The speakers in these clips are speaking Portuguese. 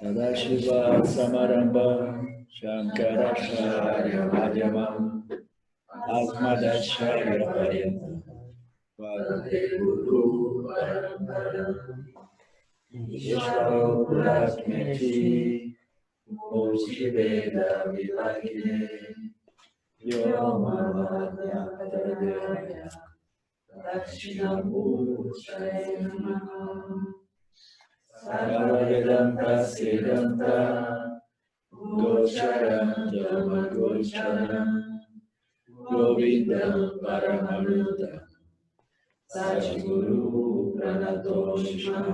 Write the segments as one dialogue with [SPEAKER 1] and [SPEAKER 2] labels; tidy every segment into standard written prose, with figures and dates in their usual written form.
[SPEAKER 1] Sadashiva Samarambha Shankaracharya Madhyamam Asmadacharya Paryantam Vande Guru Paramparam Ishvaro Guratmeti Murti Veda Vivakine Yoma Vyaptadaya Dakshinamurtaye Namaha Sarvavedanta Siddhanta Gocharam Dhamma Govindam Paramananda Satguru Pranatoshima.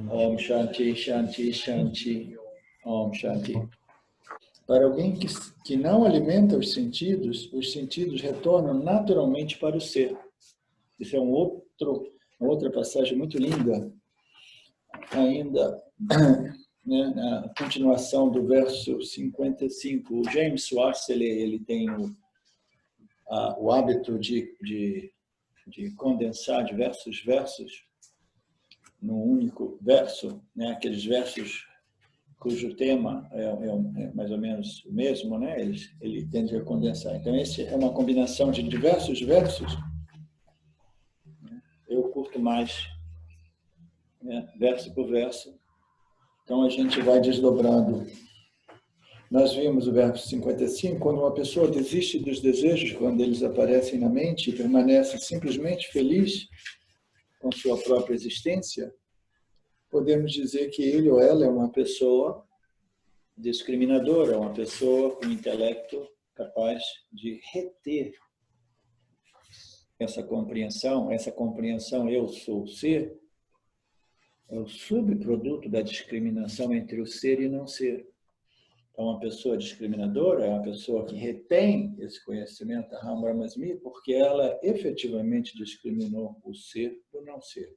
[SPEAKER 1] Om Shanti, Shanti, Shanti. Om Shanti. Para alguém que não alimenta os sentidos retornam naturalmente para o ser. Isso é uma outra passagem muito linda, ainda, né, na continuação do verso 55. O James Schwartz, ele tem o hábito de condensar diversos versos num único verso, né, aqueles versos cujo tema é mais ou menos o mesmo, né? Ele tende a condensar. Então, esse é uma combinação de diversos versos. Eu curto mais, né, verso por verso. Então, a gente vai desdobrando. Nós vimos o verso 55, quando uma pessoa desiste dos desejos, quando eles aparecem na mente e permanece simplesmente feliz com sua própria existência, podemos dizer que ele ou ela é uma pessoa discriminadora, uma pessoa com intelecto capaz de reter essa compreensão eu sou o ser, é o subproduto da discriminação entre o ser e não ser. Então, uma pessoa discriminadora é uma pessoa que retém esse conhecimento da Aham Brahmasmi porque ela efetivamente discriminou o ser do não ser.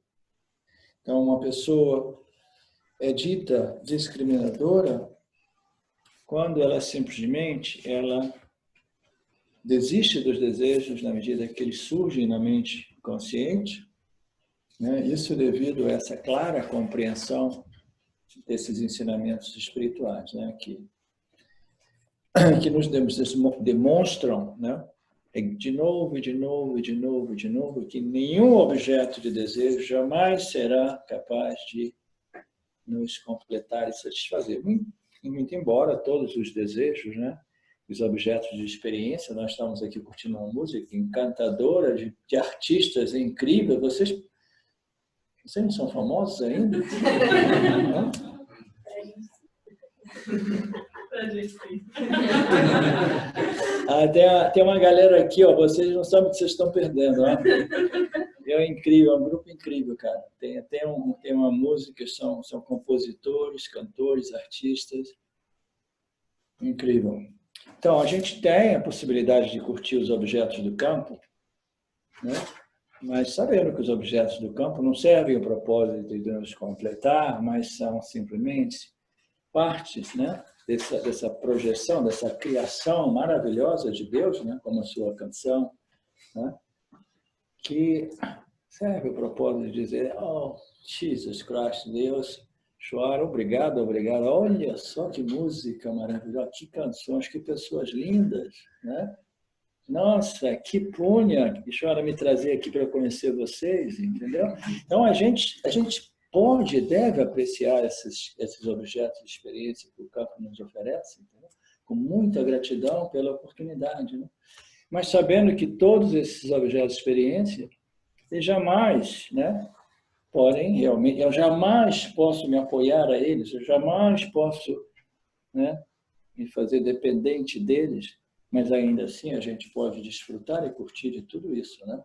[SPEAKER 1] Então, uma pessoa é dita discriminadora quando ela simplesmente desiste dos desejos na medida que eles surgem na mente consciente, né? Isso devido a essa clara compreensão desses ensinamentos espirituais, né? que nos demonstram, né? De novo, que nenhum objeto de desejo jamais será capaz de nos completar e satisfazer. Muito embora todos os desejos, né? Os objetos de experiência, nós estamos aqui curtindo uma música encantadora, de artistas incríveis. Vocês não são famosos ainda? Não? Tem uma galera aqui, ó, vocês não sabem o que vocês estão perdendo, ó. É incrível, é um grupo incrível, cara. Tem uma música, são compositores, cantores, artistas. Incrível. Então, a gente tem a possibilidade de curtir os objetos do campo, né? Mas sabendo que os objetos do campo não servem ao propósito de nos completar, mas são simplesmente partes, né, dessa projeção, dessa criação maravilhosa de Deus, né, como a sua canção, né, que serve ao propósito de dizer, oh, Jesus Christ, Deus, chora, obrigado, olha só que música maravilhosa, que canções, que pessoas lindas, né? Nossa, que punha, Ishvara me trazer aqui para conhecer vocês, entendeu? Então, a gente pode e deve apreciar esses objetos de experiência que o campo nos oferece, entendeu? Com muita gratidão pela oportunidade, né? Mas sabendo que todos esses objetos de experiência, eles jamais, né, podem realmente, eu jamais posso me apoiar a eles, eu jamais posso, né, me fazer dependente deles, mas ainda assim a gente pode desfrutar e curtir de tudo isso, né?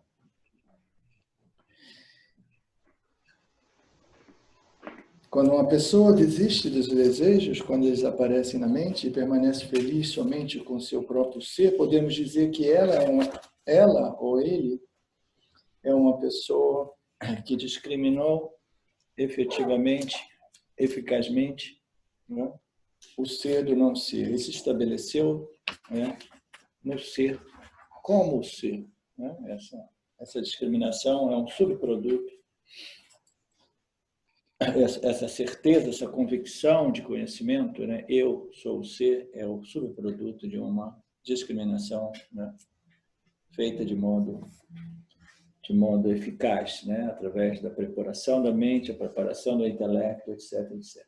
[SPEAKER 1] Quando uma pessoa desiste dos desejos, quando eles aparecem na mente e permanece feliz somente com seu próprio ser, podemos dizer que ela ou ele é uma pessoa que discriminou efetivamente, eficazmente, né, o ser do não ser. Ele se estabeleceu, né, no ser, como ser. Né? Essa discriminação é um subproduto. Essa certeza, essa convicção de conhecimento, né? Eu sou o ser, é o subproduto de uma discriminação, né? Feita de modo eficaz, né? Através da preparação da mente, a preparação do intelecto, etc, etc.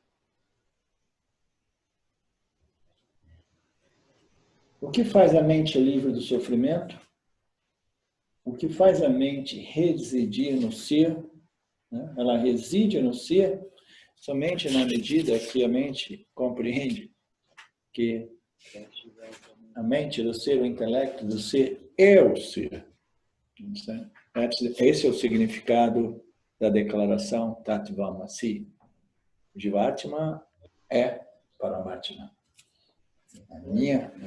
[SPEAKER 1] O que faz a mente livre do sofrimento? O que faz a mente residir no ser? Né? Ela reside no ser somente na medida que a mente compreende que a mente do ser, o intelecto do ser, é o ser. Esse é o significado da declaração Tattvamasi. Jivatma é Paramatma. A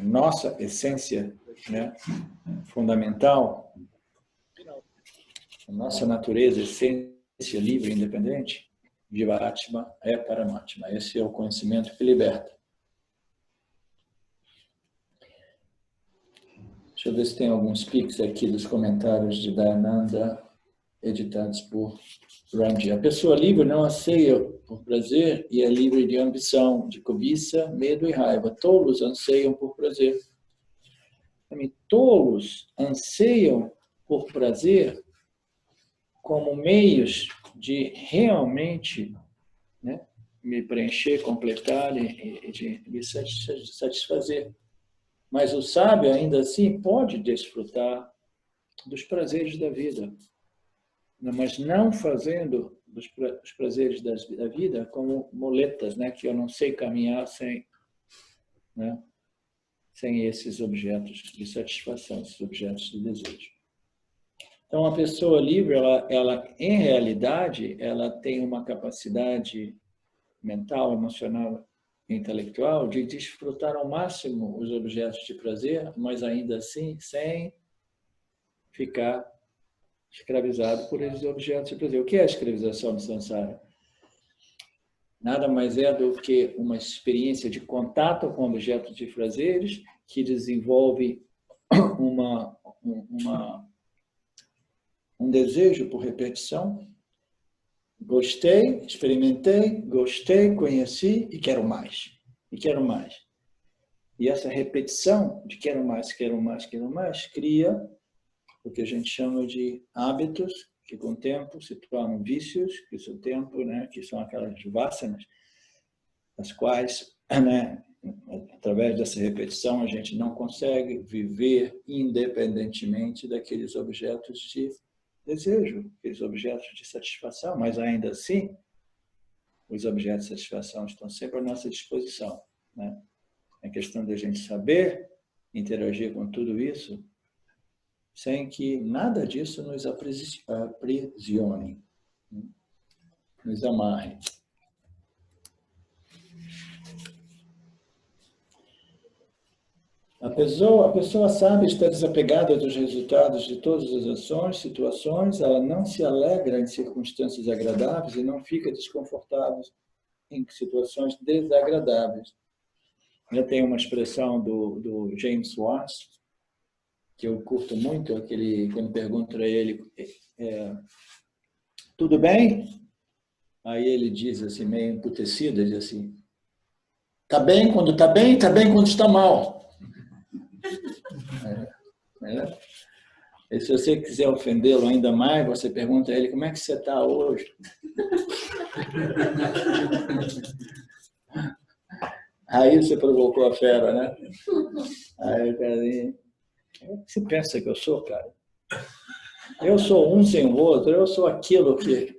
[SPEAKER 1] nossa essência, né, fundamental, a nossa natureza, essência livre e independente, Jivatma é Paramatma. Esse é o conhecimento que liberta. Deixa eu ver se tem alguns pics aqui dos comentários de Dayananda, editados por Ramji. A pessoa livre não anseia por prazer e é livre de ambição, de cobiça, medo e raiva. Tolos anseiam por prazer. Tolos anseiam por prazer como meios de realmente, né, me preencher, completar e de me satisfazer. Mas o sábio, ainda assim, pode desfrutar dos prazeres da vida, mas não fazendo os prazeres da vida como muletas, né? Que eu não sei caminhar sem, né? Sem esses objetos de satisfação, esses objetos de desejo. Então, a pessoa livre, ela em realidade, ela tem uma capacidade mental, emocional, intelectual de desfrutar ao máximo os objetos de prazer, mas ainda assim sem ficar escravizado por esses objetos de prazer. O que é a escravização no samsara? Nada mais é do que uma experiência de contato com objetos de prazeres que desenvolve um desejo por repetição. Gostei, experimentei, gostei, conheci e quero mais. E quero mais. E essa repetição de quero mais, quero mais, quero mais, cria o que a gente chama de hábitos, que com o tempo se tornam vícios, que com o tempo, né, que são aquelas vassanas, as quais, né, através dessa repetição, a gente não consegue viver independentemente daqueles objetos de desejo, aqueles objetos de satisfação, mas ainda assim, os objetos de satisfação estão sempre à nossa disposição, né? É questão de a gente saber interagir com tudo isso sem que nada disso nos aprisione, nos amarre. A pessoa sabe estar desapegada dos resultados de todas as ações, situações, ela não se alegra em circunstâncias agradáveis e não fica desconfortável em situações desagradáveis. Eu tenho uma expressão do James Watts, que eu curto muito, quando pergunto a ele, tudo bem? Aí ele diz assim, meio emputecido, ele diz assim, tá bem quando está bem, tá bem quando está mal. E se você quiser ofendê-lo ainda mais, você pergunta a ele, como é que você está hoje? Aí você provocou a fera, né? Aí o cara diz, o que você pensa que eu sou, cara? Eu sou um sem o outro, eu sou aquilo que,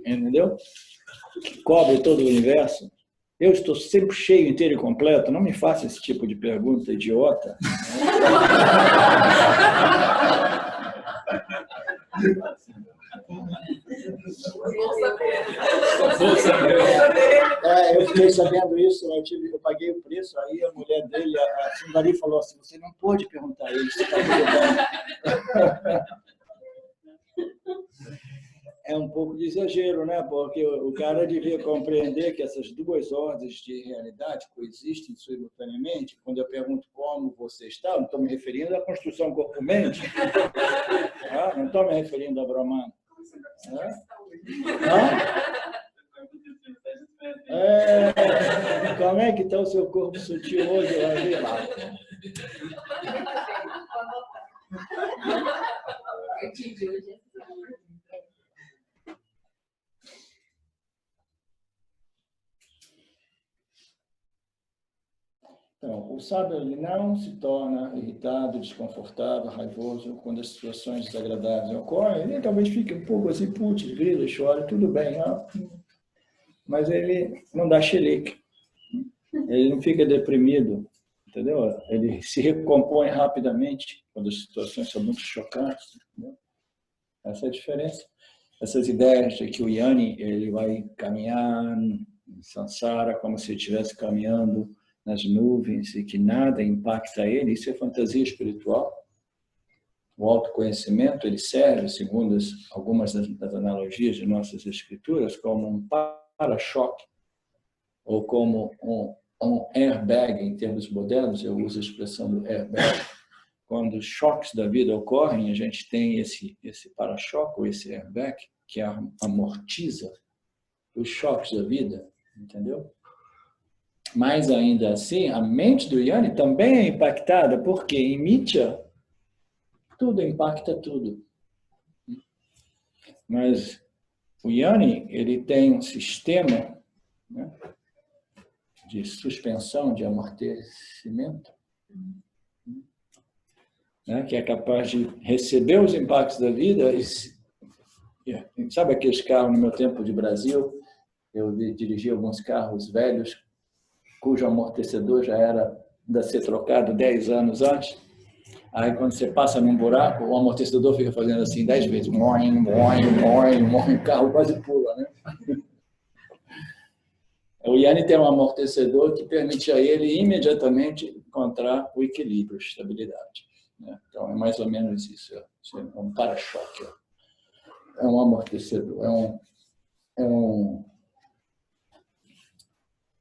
[SPEAKER 1] entendeu? Que cobre todo o universo. Eu estou sempre cheio, inteiro e completo. Não me faça esse tipo de pergunta idiota. Eu fiquei sabendo isso, eu paguei o preço, aí a mulher dele, a Sundari, falou assim, você não pode perguntar isso, você está tudo bem. é um pouco de exagero, né? Porque o cara devia compreender que essas duas ordens de realidade coexistem simultaneamente. Quando eu pergunto como você está, não estou me referindo à construção corpo-mente, não estou me referindo a Brahman. Como é que está o seu corpo sutil hoje? Então, o sábio ele não se torna irritado, desconfortável, raivoso quando as situações desagradáveis ocorrem. Ele talvez fique um pouco assim, putz, grita, chora, tudo bem, mas ele não dá chilique, ele não fica deprimido, entendeu? Ele se recompõe rapidamente quando as situações são muito chocantes. Entendeu? Essa é a diferença. Essas ideias de que o Yanni ele vai caminhar em Sansara como se estivesse caminhando nas nuvens e que nada impacta ele, isso é fantasia espiritual. O autoconhecimento ele serve, segundo algumas das analogias de nossas escrituras, como um para-choque ou como um airbag, em termos modernos, eu uso a expressão do airbag. Quando os choques da vida ocorrem, a gente tem esse para-choque ou esse airbag que amortiza os choques da vida, entendeu? Mas, ainda assim, a mente do Yanni também é impactada, porque em Mitya, tudo impacta tudo. Mas o Yanni, ele tem um sistema, né, de suspensão, de amortecimento, né, que é capaz de receber os impactos da vida. Sabe aqueles carros, no meu tempo de Brasil, eu dirigi alguns carros velhos, cujo amortecedor já era de ser trocado 10 anos antes. Aí, quando você passa num buraco, o amortecedor fica fazendo assim 10 vezes. Moim, moim, moim, moim, o carro quase pula, né? O Yanni tem um amortecedor que permite a ele imediatamente encontrar o equilíbrio, a estabilidade. Né? Então, é mais ou menos isso. É um para-choque. É um amortecedor.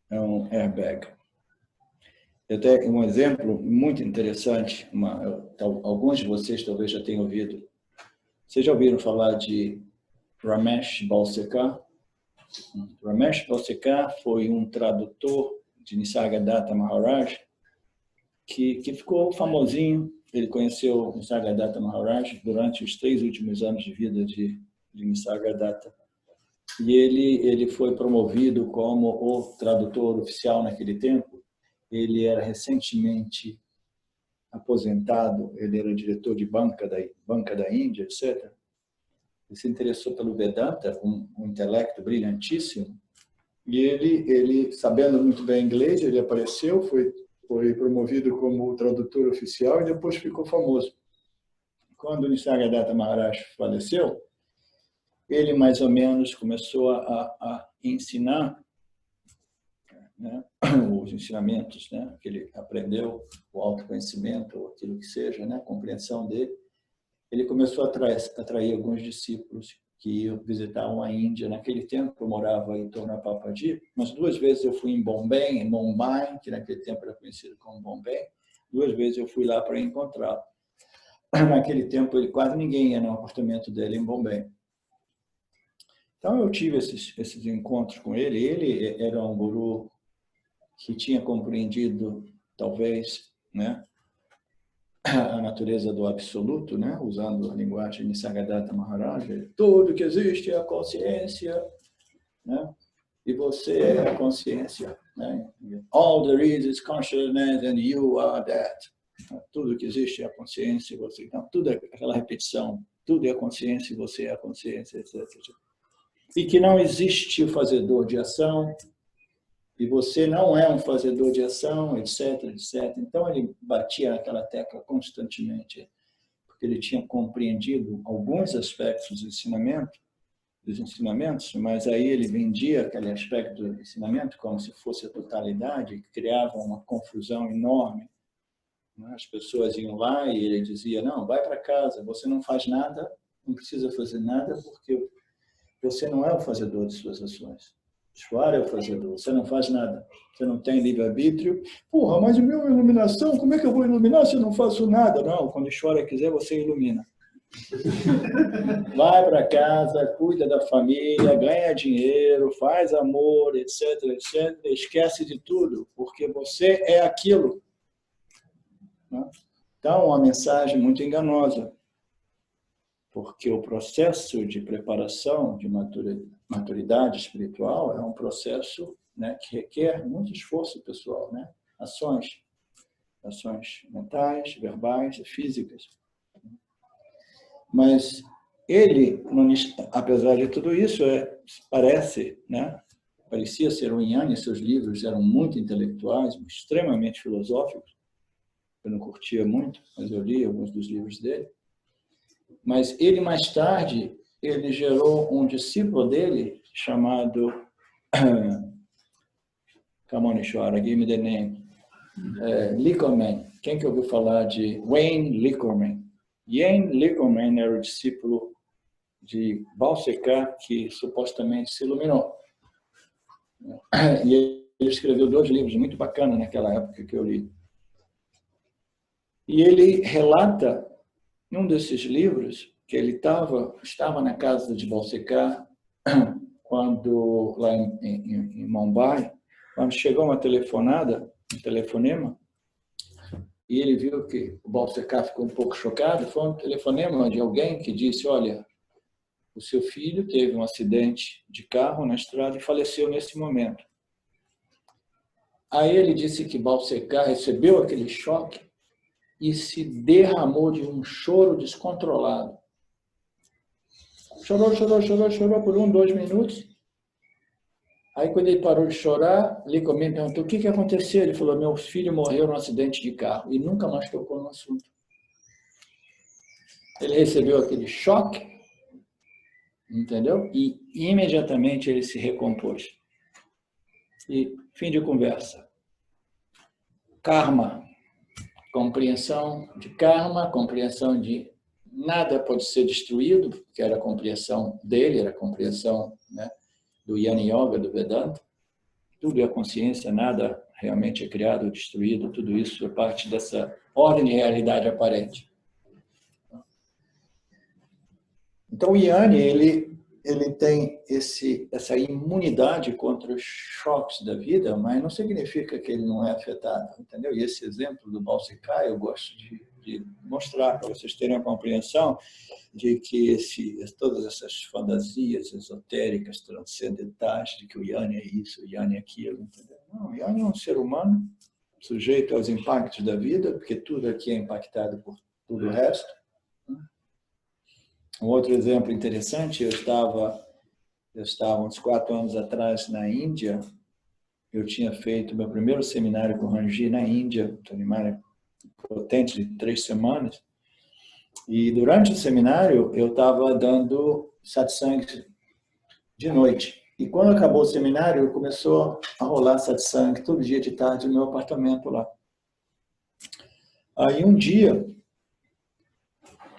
[SPEAKER 1] É um airbag. Eu tenho um exemplo muito interessante. Alguns de vocês talvez já tenham ouvido. Vocês já ouviram falar de Ramesh Balsekar? Ramesh Balsekar foi um tradutor de Nisargadatta Maharaj que ficou famosinho. Ele conheceu Nisargadatta Maharaj durante os 3 últimos anos de vida de Nisargadatta. E ele foi promovido como o tradutor oficial naquele tempo. Ele era recentemente aposentado, ele era diretor de banca da Índia, etc. Ele se interessou pelo Vedanta, um intelecto brilhantíssimo, e ele, sabendo muito bem inglês, ele apareceu, foi promovido como tradutor oficial e depois ficou famoso. Quando Nisargadatta Maharaj faleceu, ele mais ou menos começou a ensinar, né, os ensinamentos, né, que ele aprendeu, o autoconhecimento, ou aquilo que seja, né, a compreensão dele. Ele começou a atrair alguns discípulos que iam visitar a Índia. Naquele tempo, eu morava em Tornapapaji, mas 2 vezes eu fui em Mumbai, que naquele tempo era conhecido como Bombay. 2 vezes eu fui lá para encontrá-lo. Naquele tempo, quase ninguém ia no apartamento dele em Bombay. Então, eu tive esses encontros com ele. Ele era um guru que tinha compreendido, talvez, né, a natureza do absoluto, né, usando a linguagem de Nisargadatta Maharaj. Tudo que existe é a consciência, né, e você é a consciência. Né? All there is consciousness and you are that. Tudo que existe é a consciência e você. Então, tudo é aquela repetição. Tudo é a consciência e você é a consciência, etc. E que não existe o fazedor de ação, e você não é um fazedor de ação, etc, etc. Então, ele batia naquela tecla constantemente, porque ele tinha compreendido alguns aspectos dos ensinamentos, mas aí ele vendia aquele aspecto do ensinamento como se fosse a totalidade, que criava uma confusão enorme. As pessoas iam lá e ele dizia, não, vai para casa, você não faz nada, não precisa fazer nada, porque Você não é o fazedor de suas ações. Ishvara é o fazedor. Você não faz nada. Você não tem livre-arbítrio. Porra, mas o meu é iluminação, como é que eu vou iluminar se eu não faço nada? Não, quando Ishvara quiser, você ilumina. Vai para casa, cuida da família, ganha dinheiro, faz amor, etc, etc. Esquece de tudo, porque você é aquilo. Então, uma mensagem muito enganosa, porque o processo de preparação de maturidade espiritual é um processo, né, que requer muito esforço pessoal, né? Ações mentais, verbais e físicas. Mas ele, apesar de tudo isso, parece, né, parecia ser um Jnana, seus livros eram muito intelectuais, extremamente filosóficos. Eu não curtia muito, mas eu li alguns dos livros dele. Mas ele, mais tarde, ele gerou um discípulo dele chamado... Come on, Ishvara, give me the name. Licorman. Quem que ouviu falar de Wayne Licorman? Wayne Licorman era o discípulo de Balsekar, que supostamente se iluminou. E ele escreveu 2 livros muito bacanas naquela época que eu li. E ele relata, em um desses livros, que ele estava na casa de Balsekar, quando, lá em Mumbai, quando chegou uma telefonema, e ele viu que o Balsekar ficou um pouco chocado. Foi um telefonema de alguém que disse: olha, o seu filho teve um acidente de carro na estrada e faleceu nesse momento. Aí ele disse que Balsekar recebeu aquele choque e se derramou de um choro descontrolado. Chorou por 1, 2 minutos. Aí, quando ele parou de chorar, Licorman perguntou: o que aconteceu? Ele falou: meu filho morreu num acidente de carro. E nunca mais tocou no assunto. Ele recebeu aquele choque, entendeu? E imediatamente ele se recompôs. E fim de conversa. Karma. Compreensão de karma, compreensão de nada pode ser destruído, porque era a compreensão dele, era a compreensão, né, do Jnana Yoga, do Vedanta. Tudo é consciência, nada realmente é criado ou destruído, tudo isso é parte dessa ordem de realidade aparente. Então, o Jnana, ele tem essa imunidade contra os choques da vida, mas não significa que ele não é afetado, entendeu? E esse exemplo do Balsekar eu gosto de mostrar para vocês terem a compreensão de que todas essas fantasias esotéricas, transcendentais, de que o Jnana é isso, o Jnana é aquilo, entendeu? Não, o Jnana é um ser humano sujeito aos impactos da vida, porque tudo aqui é impactado por tudo o resto. Um outro exemplo interessante, eu estava uns 4 anos atrás na Índia, eu tinha feito meu primeiro seminário com Ranji na Índia, um seminário potente de 3 semanas, e durante o seminário eu estava dando satsang de noite. E quando acabou o seminário, começou a rolar satsang todo dia de tarde no meu apartamento lá. Aí um dia,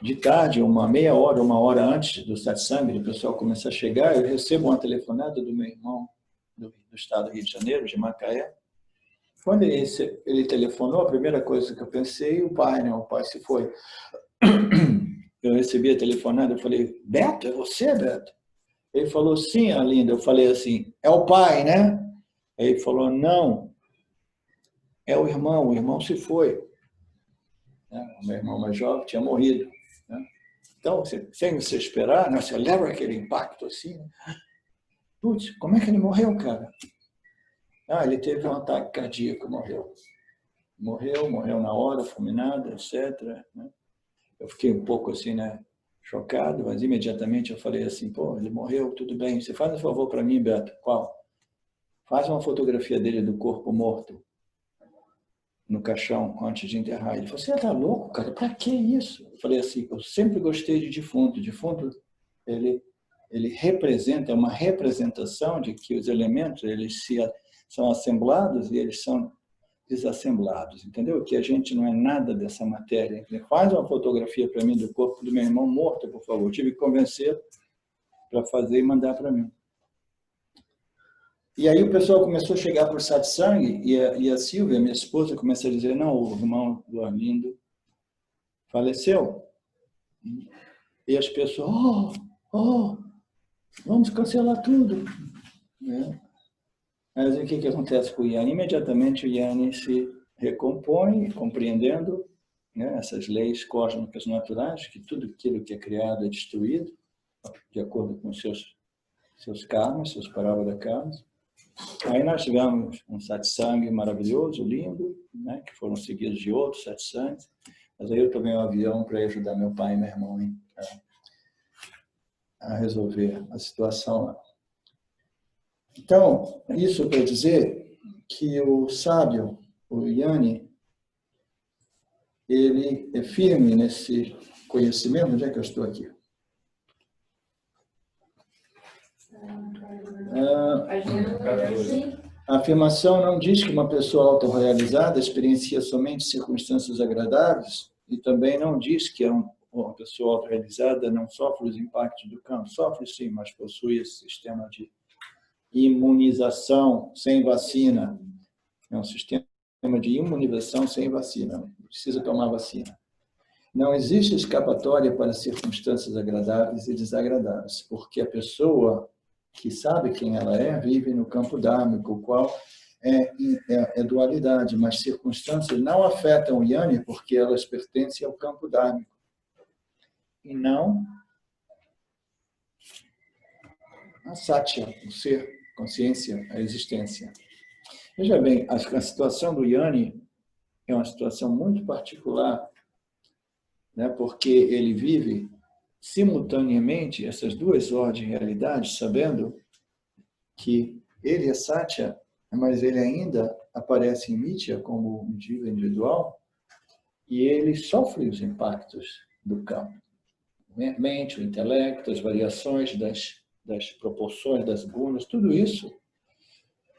[SPEAKER 1] de tarde, uma meia hora, 1 hora antes do satsang, o pessoal começa a chegar, eu recebo uma telefonada do meu irmão do estado do Rio de Janeiro, de Macaé. Quando ele telefonou, a primeira coisa que eu pensei, o pai se foi. Eu recebi a telefonada, eu falei: Beto, é você, Beto? Ele falou: sim, Arlinda. Eu falei assim: é o pai, né? Ele falou: não, é o irmão se foi. O meu irmão mais jovem tinha morrido. Então, sem você esperar, né? Você leva aquele impacto assim. Putz, como é que ele morreu, cara? Ele teve um ataque cardíaco, morreu. Morreu na hora, fulminado, etc. Eu fiquei um pouco assim, né, chocado, mas imediatamente eu falei assim: pô, ele morreu, tudo bem. Você faz um favor para mim, Beto? Qual? Faz uma fotografia dele do corpo morto no caixão antes de enterrar. Ele falou: você tá louco, cara? Para que isso? Eu falei assim: eu sempre gostei de defunto. Defunto, ele representa, é uma representação de que os elementos são assemblados e eles são desassemblados, entendeu? Que a gente não é nada dessa matéria. Faz uma fotografia para mim do corpo do meu irmão morto, por favor. Eu tive que convencer. para fazer e mandar para mim. E aí o pessoal começou a chegar para o satsang e a Silvia, minha esposa, começou a dizer, não, o irmão do Arlindo faleceu. E as pessoas, vamos cancelar tudo. Mas o que acontece com o Yanni? Imediatamente o Yanni se recompõe, compreendendo, né, essas leis cósmicas naturais, que tudo aquilo que é criado é destruído, de acordo com seus karmas, seus parábolas karmas. Aí nós tivemos um satsang maravilhoso, lindo, né, que foram seguidos de outros satsangs. Mas aí eu tomei um avião para ajudar meu pai e meu irmão a resolver a situação lá. Então, isso quer dizer que o sábio, o Yanni, ele é firme nesse conhecimento. Onde é que eu estou aqui? A afirmação não diz que uma pessoa autorrealizada experiencia somente circunstâncias agradáveis e também não diz que uma pessoa autorrealizada não sofre os impactos do campo. Sofre sim, mas possui esse sistema de imunização sem vacina. É um sistema de imunização sem vacina. Não precisa tomar vacina. Não existe escapatória para circunstâncias agradáveis e desagradáveis, porque a pessoa que sabe quem ela é vive no campo dármico, o qual é dualidade, mas circunstâncias não afetam o Yanni porque elas pertencem ao campo dármico. E não a Satya, o ser, consciência, a existência. Veja bem, a situação do Yanni é uma situação muito particular, né, porque ele vive simultaneamente essas duas ordens de realidade, sabendo que ele é Satya, mas ele ainda aparece em Mithya como um individual e ele sofre os impactos do campo. Mente, o intelecto, as variações das proporções das gunas, tudo isso,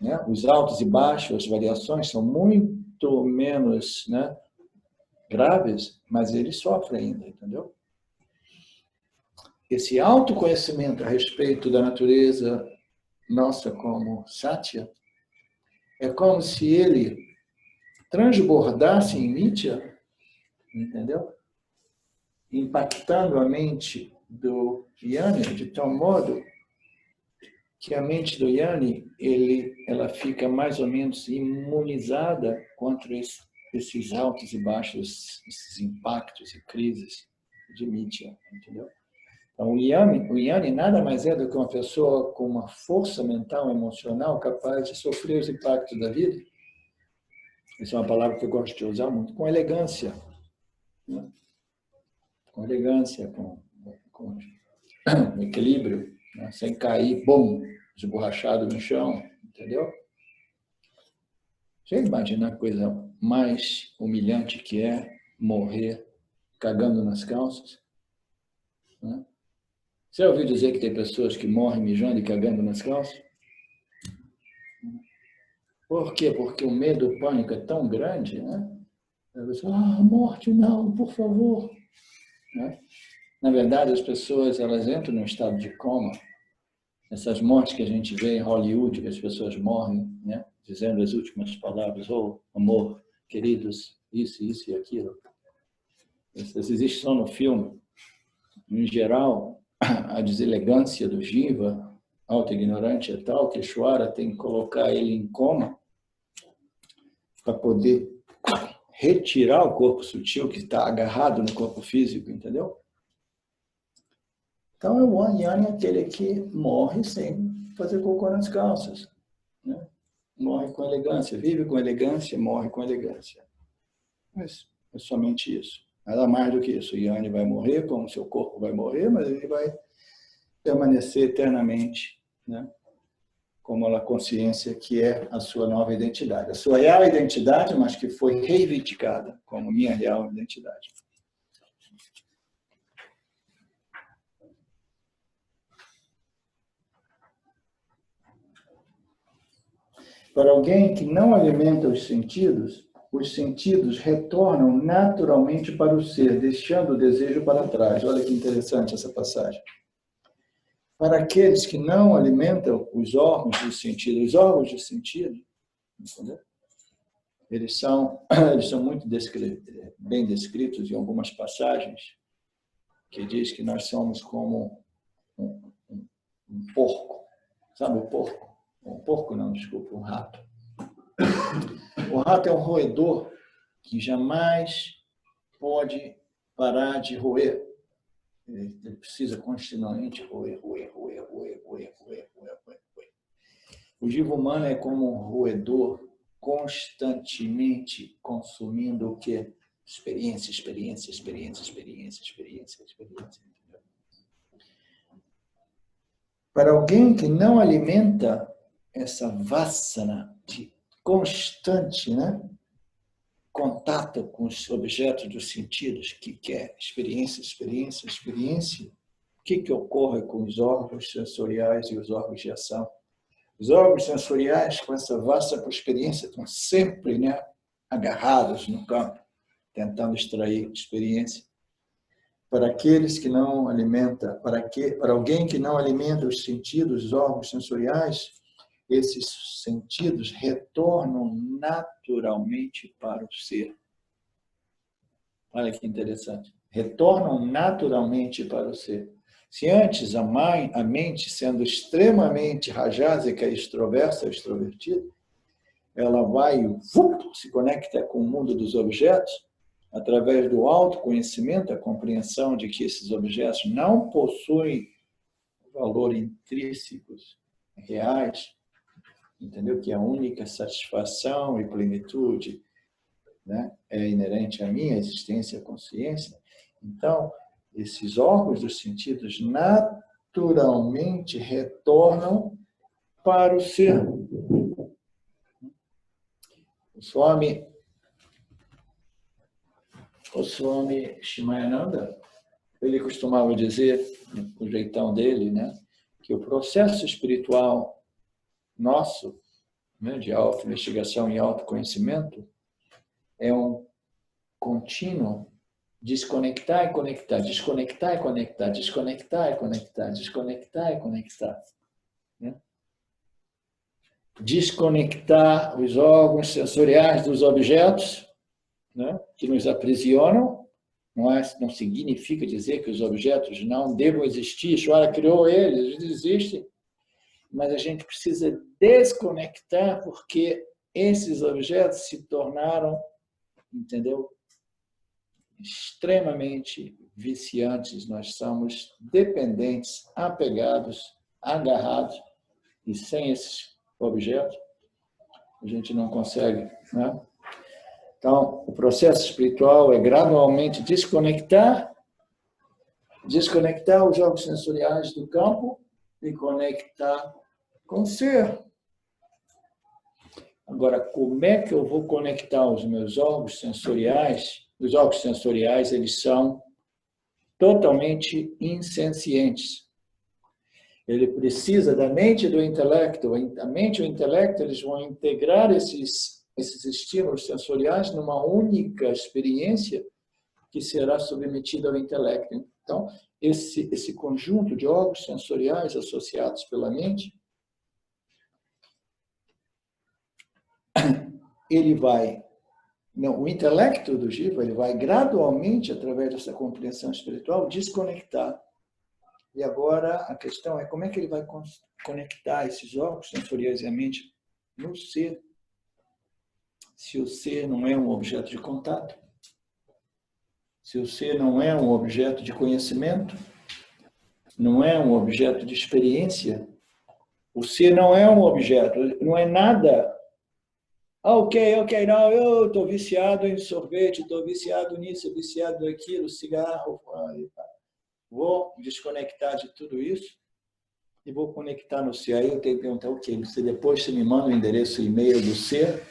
[SPEAKER 1] né? Os altos e baixos, as variações são muito menos, né, graves, mas ele sofre ainda, entendeu? Esse autoconhecimento a respeito da natureza nossa como Satya é como se ele transbordasse em Mithya, entendeu? Impactando a mente do Yanni de tal modo que a mente do Yanni ela fica mais ou menos imunizada contra esses altos e baixos, esses impactos e crises de Mithya, entendeu? Então, o Yanni nada mais é do que uma pessoa com uma força mental, emocional, capaz de sofrer os impactos da vida. Essa é uma palavra que eu gosto de usar muito, com elegância. Né? Com elegância, com equilíbrio, né? Sem cair, bom, esborrachado no chão, entendeu? Você imagina a coisa mais humilhante que é morrer cagando nas calças? Né? Você ouviu dizer que tem pessoas que morrem mijando e cagando nas calças? Por quê? Porque o medo, o pânico é tão grande, né? A pessoa, morte não, por favor. Né? Na verdade, as pessoas elas entram num estado de coma. Essas mortes que a gente vê em Hollywood, que as pessoas morrem, né? Dizendo as últimas palavras, amor, queridos, isso e aquilo. Essas existem só no filme. Em geral, a deselegância do Jiva, auto-ignorante, é tal que Ishvara tem que colocar ele em coma para poder retirar o corpo sutil que está agarrado no corpo físico, entendeu? Então, o Yanni é aquele que morre sem fazer cocô nas calças. Né? Morre com elegância, vive com elegância, morre com elegância. Mas é somente isso. Nada mais do que isso. O Yanni vai morrer, como seu corpo vai morrer, mas ele vai permanecer eternamente, né? Como a consciência que é a sua nova identidade. A sua real identidade, mas que foi reivindicada como minha real identidade. Para alguém que não alimenta os sentidos retornam naturalmente para o ser, deixando o desejo para trás. Olha que interessante essa passagem. Para aqueles que não alimentam os órgãos de sentido, entendeu? Eles são muito bem descritos em algumas passagens, que diz que nós somos como um porco. Sabe o porco? Um porco não, desculpa, um rato. O rato é um roedor que jamais pode parar de roer. Ele precisa continuamente roer. O vivo humano é como um roedor constantemente consumindo o quê? Experiência. Para alguém que não alimenta essa vassana de constante, né, contato com os objetos dos sentidos, que é experiência, o que ocorre com os órgãos sensoriais e os órgãos de ação? Os órgãos sensoriais, com essa vasta experiência, estão sempre, né, agarrados no campo, tentando extrair experiência. Para aqueles que não alimentam, para alguém que não alimenta os sentidos, os órgãos sensoriais, esses sentidos retornam naturalmente para o ser. Olha que interessante. Retornam naturalmente para o ser. Se antes a mente, sendo extremamente rajásica, extroversa, extrovertida, ela vai se conecta com o mundo dos objetos, através do autoconhecimento, a compreensão de que esses objetos não possuem valor intrínsecos reais, entendeu? Que a única satisfação e plenitude, né, é inerente à minha existência e consciência. Então, esses órgãos dos sentidos naturalmente retornam para o ser. O Swami Shimayananda, ele costumava dizer, o jeitão dele, né, que o processo espiritual nosso, né, de auto-investigação e autoconhecimento, é um contínuo desconectar e conectar, desconectar e conectar, desconectar e conectar, desconectar e conectar. Né? Desconectar os órgãos sensoriais dos objetos, né, que nos aprisionam. Não significa dizer que os objetos não devam existir. Ishvara criou eles existem. Mas a gente precisa desconectar porque esses objetos se tornaram, entendeu? Extremamente viciantes. Nós somos dependentes, apegados, agarrados. E sem esses objetos, a gente não consegue, né? Então, o processo espiritual é gradualmente desconectar os órgãos sensoriais do campo e conectar com o ser. Agora, como é que eu vou conectar os meus órgãos sensoriais? Os órgãos sensoriais, eles são totalmente insencientes. Ele precisa da mente e do intelecto. A mente e o intelecto, eles vão integrar esses estímulos sensoriais numa única experiência que será submetida ao intelecto. Então, esse conjunto de órgãos sensoriais associados pela mente, o intelecto do Jiva, ele vai gradualmente, através dessa compreensão espiritual, desconectar. E agora a questão é como é que ele vai conectar esses órgãos sensoriais e a mente no ser, se o ser não é um objeto de contato, se o ser não é um objeto de conhecimento, não é um objeto de experiência, o ser não é um objeto, não é nada. Ok, não, eu estou viciado em sorvete, estou viciado nisso, viciado naquilo, cigarro, vou desconectar de tudo isso e vou conectar no ser. Aí eu tenho que perguntar, ok, depois você me manda o endereço e-mail do ser,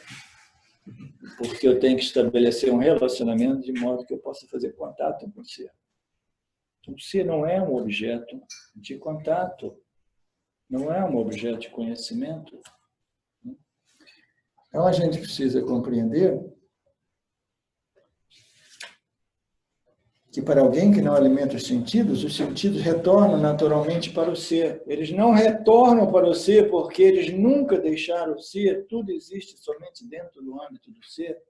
[SPEAKER 1] porque eu tenho que estabelecer um relacionamento de modo que eu possa fazer contato com o ser. O ser não é um objeto de contato, não é um objeto de conhecimento. Então, a gente precisa compreender que para alguém que não alimenta os sentidos retornam naturalmente para o ser. Eles não retornam para o ser porque eles nunca deixaram o ser, tudo existe somente dentro do âmbito do ser.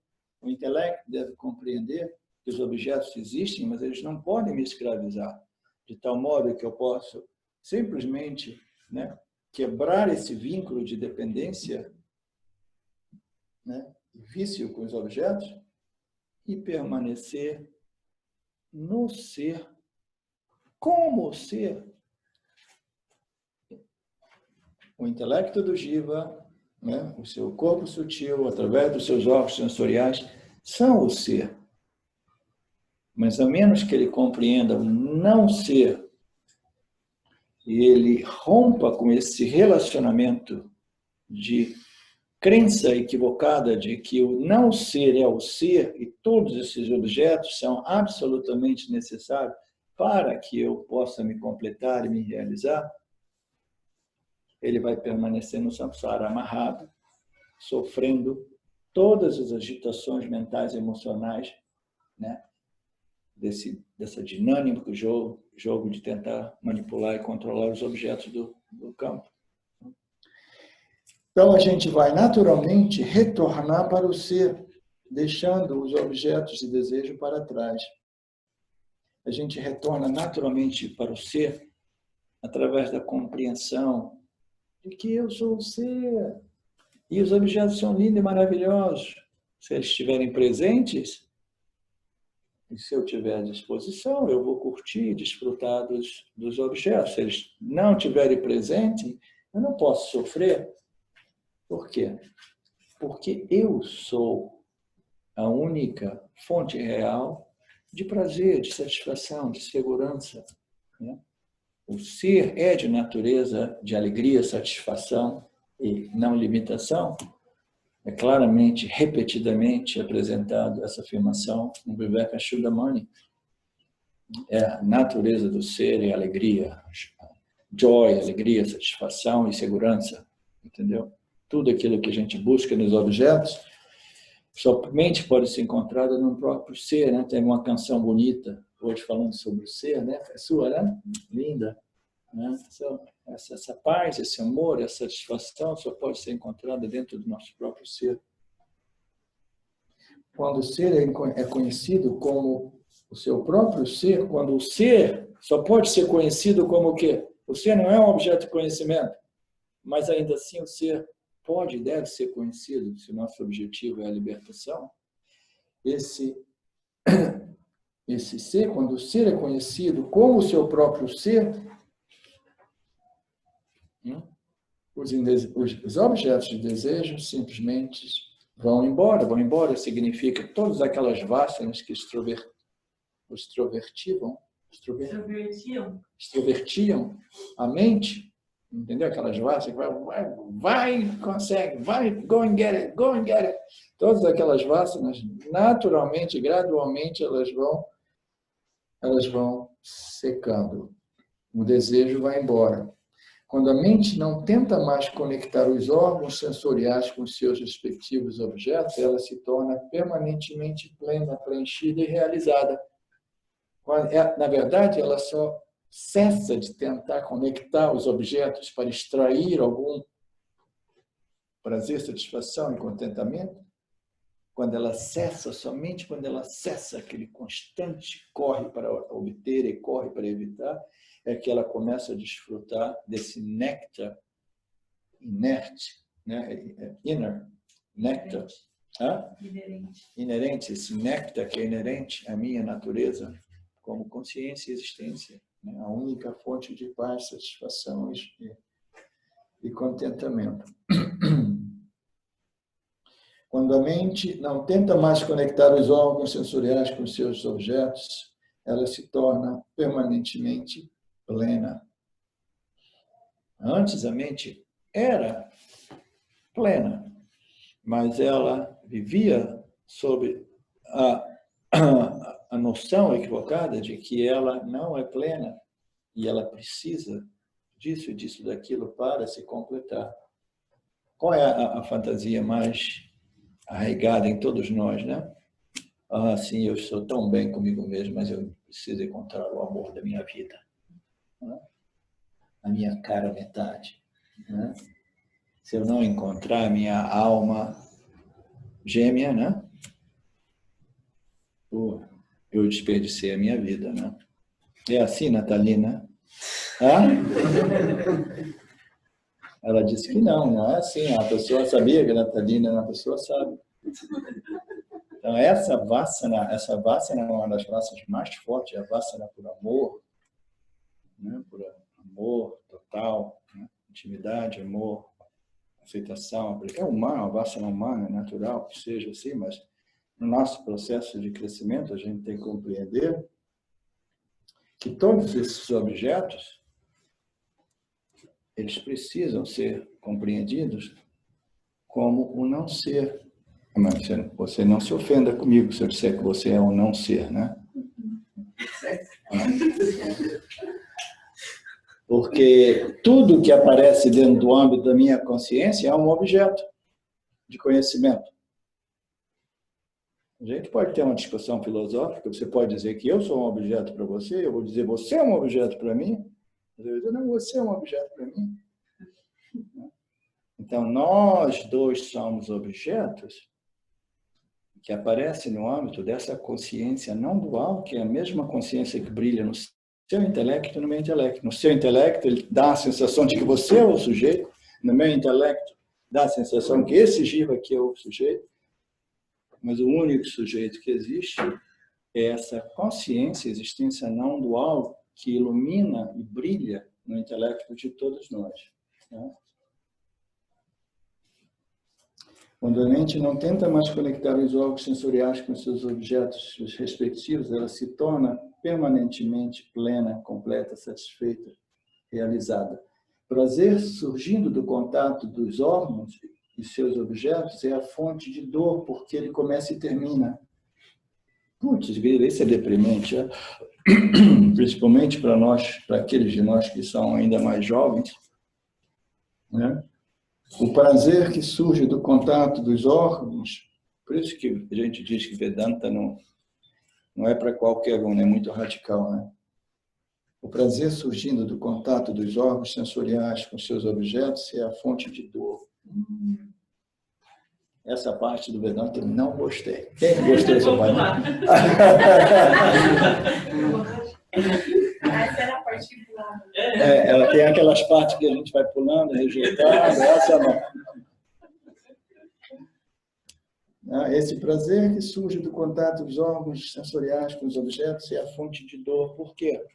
[SPEAKER 1] O intelecto deve compreender que os objetos existem, mas eles não podem me escravizar, de tal modo que eu posso simplesmente, né, quebrar esse vínculo de dependência, né, vício com os objetos e permanecer no ser, como ser. O intelecto do Jiva, né, o seu corpo sutil, através dos seus órgãos sensoriais, são o ser. Mas a menos que ele compreenda o não ser e ele rompa com esse relacionamento de crença equivocada de que o não ser é o ser e todos esses objetos são absolutamente necessários para que eu possa me completar e me realizar, ele vai permanecer no samsara amarrado, sofrendo todas as agitações mentais e emocionais, né, dessa dinâmica jogo de tentar manipular e controlar os objetos do campo. Então, a gente vai naturalmente retornar para o ser, deixando os objetos de desejo para trás. A gente retorna naturalmente para o ser através da compreensão de que eu sou o ser. E os objetos são lindos e maravilhosos. Se eles estiverem presentes, e se eu tiver à disposição, eu vou curtir e desfrutar dos objetos. Se eles não estiverem presentes, eu não posso sofrer. Por quê? Porque eu sou a única fonte real de prazer, de satisfação, de segurança. Né? O ser é de natureza de alegria, satisfação e não limitação. É claramente, repetidamente apresentado essa afirmação no Vivekachudamani. É a natureza do ser é alegria, joy, alegria, satisfação e segurança. Entendeu? Tudo aquilo que a gente busca nos objetos somente pode ser encontrado no próprio ser, né? Tem uma canção bonita hoje falando sobre o ser, né? É sua, né? Linda, né? Essa paz, esse amor, essa satisfação só pode ser encontrada dentro do nosso próprio ser. Quando o ser é conhecido como o seu próprio ser, quando o ser só pode ser conhecido como o quê? O ser não é um objeto de conhecimento, mas ainda assim o ser pode e deve ser conhecido, se o nosso objetivo é a libertação. Esse ser, quando o ser é conhecido como o seu próprio ser, os objetos de desejo simplesmente vão embora. Vão embora significa todas aquelas vássanas que extrovertiam a mente. Entendeu? Aquelas vássanas que vai, consegue, vai, go and get it, go and get it. Todas aquelas vássanas, naturalmente, gradualmente, elas vão secando. O desejo vai embora. Quando a mente não tenta mais conectar os órgãos sensoriais com seus respectivos objetos, ela se torna permanentemente plena, preenchida e realizada. Na verdade, ela só cessa de tentar conectar os objetos para extrair algum prazer, satisfação e contentamento, somente quando ela cessa aquele constante corre para obter e corre para evitar, é que ela começa a desfrutar desse néctar inerte, né? Inner néctar, inerente, esse néctar que é inerente à minha natureza como consciência e existência, né? A única fonte de paz, satisfação e contentamento. Quando a mente não tenta mais conectar os órgãos sensoriais com seus objetos, ela se torna permanentemente plena. Antes a mente era plena, mas ela vivia sob a noção equivocada de que ela não é plena e ela precisa disso e disso daquilo para se completar. Qual é a fantasia mais arraigada em todos nós, né? Ah, sim, eu estou tão bem comigo mesmo, mas eu preciso encontrar o amor da minha vida, né? A minha cara metade, né? Se eu não encontrar a minha alma gêmea, né? Eu desperdicei a minha vida, né? É assim, Natalina? Ah? Ela disse que não é assim. A pessoa sabia que a Natalina, a pessoa sabe. Então, essa vassana é uma das vassanas mais fortes, a vassana por amor, né? Por amor total, né? Intimidade, amor, aceitação, porque é humano, a vassana humana, é natural que seja assim, mas no nosso processo de crescimento, a gente tem que compreender que todos esses objetos, eles precisam ser compreendidos como o não ser. Mas você não se ofenda comigo se eu disser que você é um não ser, né? Porque tudo que aparece dentro do âmbito da minha consciência é um objeto de conhecimento. A gente pode ter uma discussão filosófica, você pode dizer que eu sou um objeto para você, eu vou dizer você é um objeto para mim, eu vou dizer, não, você é um objeto para mim. Então, nós dois somos objetos que aparecem no âmbito dessa consciência não dual, que é a mesma consciência que brilha no seu intelecto e no meu intelecto. No seu intelecto, ele dá a sensação de que você é o sujeito, no meu intelecto, dá a sensação que esse jiva aqui é o sujeito, mas o único sujeito que existe é essa consciência, existência não dual, que ilumina e brilha no intelecto de todos nós, né? Quando a mente não tenta mais conectar os órgãos sensoriais com seus objetos respectivos, ela se torna permanentemente plena, completa, satisfeita, realizada. Prazer surgindo do contato dos órgãos e seus objetos é a fonte de dor, porque ele começa e termina. Putz, isso é deprimente, é? Principalmente para nós, para aqueles de nós que são ainda mais jovens, né? O prazer que surge do contato dos órgãos, por isso que a gente diz que Vedanta não é para qualquer um, é muito radical, né? O prazer surgindo do contato dos órgãos sensoriais com seus objetos é a fonte de dor. Essa parte do Vedanta eu não gostei. Quem gostou dessa parte?
[SPEAKER 2] Essa era a parte que pulava.
[SPEAKER 1] Ela tem aquelas partes que a gente vai pulando, rejeitando, essa não. Esse prazer que surge do contato dos órgãos sensoriais com os objetos é a fonte de dor. Por quê?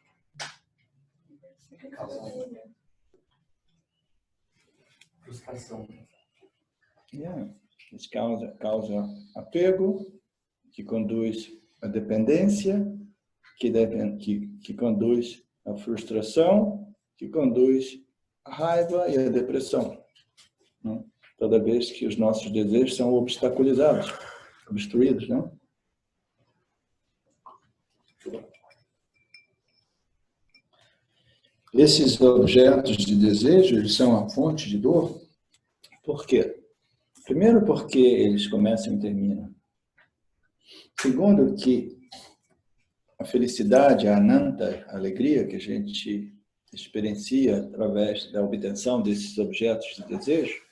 [SPEAKER 3] Frustração.
[SPEAKER 1] Isso causa apego, que conduz à dependência, que conduz à frustração, que conduz à raiva e à depressão. Toda vez que os nossos desejos são obstaculizados, obstruídos, né? Esses objetos de desejo, eles são a fonte de dor. Por quê? Primeiro, porque eles começam e terminam. Segundo, que a felicidade, a ananta, a alegria que a gente experiencia através da obtenção desses objetos de desejo,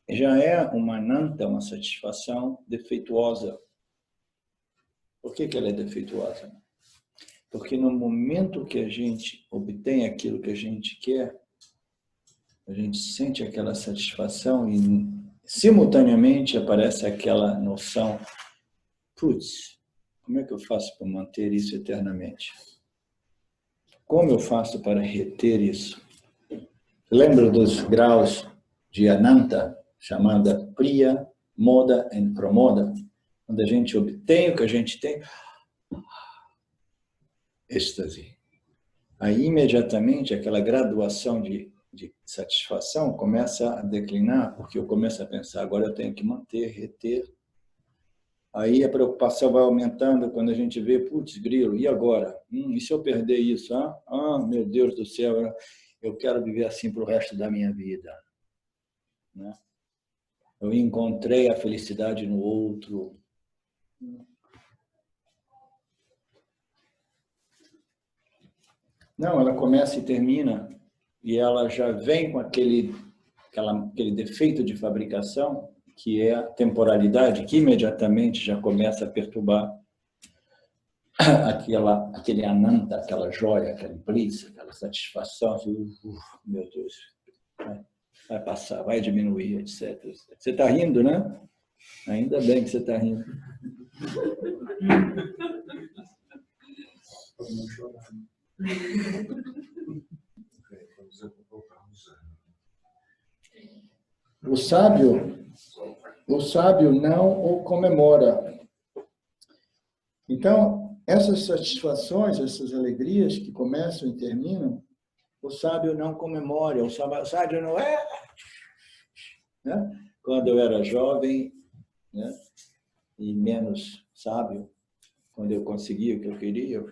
[SPEAKER 1] já é uma ananta, uma satisfação defeituosa. Por que ela é defeituosa? Porque no momento que a gente obtém aquilo que a gente quer, a gente sente aquela satisfação e simultaneamente aparece aquela noção, putz, como é que eu faço para manter isso eternamente? Como eu faço para reter isso? Lembra dos graus de Ananta, chamada Priya, Moda e Pramoda? Quando a gente obtém o que a gente tem, êxtase. Aí, imediatamente, aquela graduação de satisfação começa a declinar, porque eu começo a pensar, agora eu tenho que manter, reter. Aí a preocupação vai aumentando quando a gente vê, putz, grilo, e agora? E se eu perder isso? Meu Deus do céu, eu quero viver assim para o resto da minha vida, né? Eu encontrei a felicidade no outro, Não, ela começa e termina, e ela já vem com aquele defeito de fabricação, que é a temporalidade, que imediatamente já começa a perturbar aquele ananta, aquela joia, aquele bliss, aquela satisfação. Meu Deus, vai passar, vai diminuir, etc. Você está rindo, né? Ainda bem que você está rindo. O sábio não o comemora. Então, essas satisfações, essas alegrias que começam e terminam, o sábio não comemora, o sábio não é. Né? Quando eu era jovem, né, e menos sábio, quando eu conseguia o que eu queria,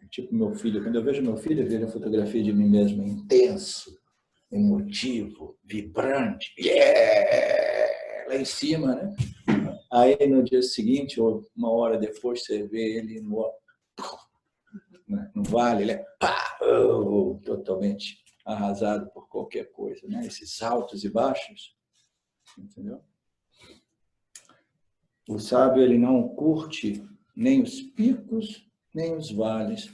[SPEAKER 1] tipo meu filho, quando eu vejo meu filho, eu vejo a fotografia de mim mesmo intenso, emotivo, vibrante, lá em cima, né? Aí no dia seguinte, ou uma hora depois, você vê ele no vale, ele é totalmente arrasado por qualquer coisa, né? Esses altos e baixos, entendeu? O sábio, ele não curte nem os picos, nem os vales,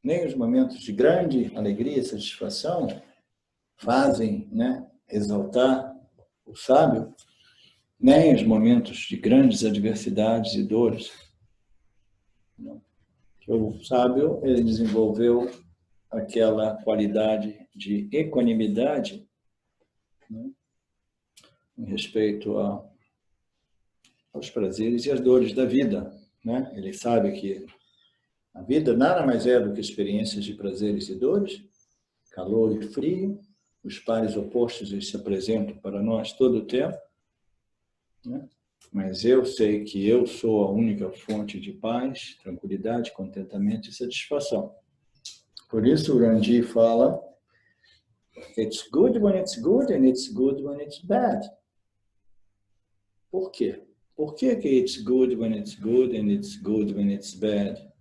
[SPEAKER 1] nem os momentos de grande alegria e satisfação fazem, né, exaltar o sábio, nem os momentos de grandes adversidades e dores. O sábio, ele desenvolveu aquela qualidade de equanimidade, né, em respeito aos prazeres e às dores da vida, né? Ele sabe que a vida nada mais é do que experiências de prazeres e dores, calor e frio, os pares opostos eles se apresentam para nós todo o tempo, né? Mas eu sei que eu sou a única fonte de paz, tranquilidade, contentamento e satisfação. Por isso o Randi fala, it's good when it's good and it's good when it's bad. Por quê? Por que it's good when it's good and it's good when it's bad?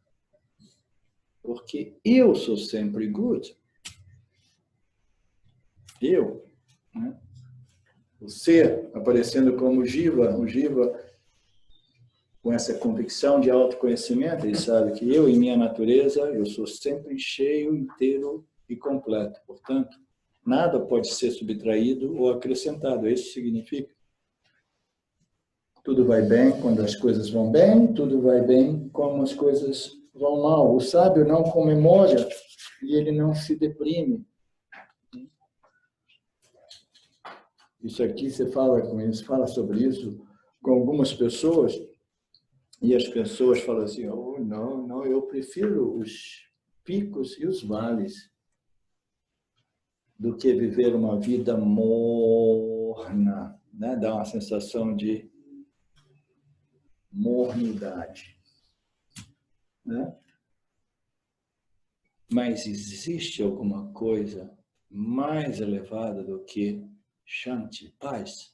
[SPEAKER 1] Porque eu sou sempre good. Eu, né? O ser aparecendo como Jiva, o Jiva com essa convicção de autoconhecimento, ele sabe que eu, em minha natureza, eu sou sempre cheio, inteiro e completo. Portanto, nada pode ser subtraído ou acrescentado. Isso significa tudo vai bem quando as coisas vão bem, tudo vai bem como as coisas vão mal. O sábio não comemora e ele não se deprime. Isso aqui você fala sobre isso com algumas pessoas e as pessoas falam assim, oh, não, eu prefiro os picos e os vales do que viver uma vida morna, né? Dá uma sensação de mornidade, né? Mas existe alguma coisa mais elevada do que Shanti, paz?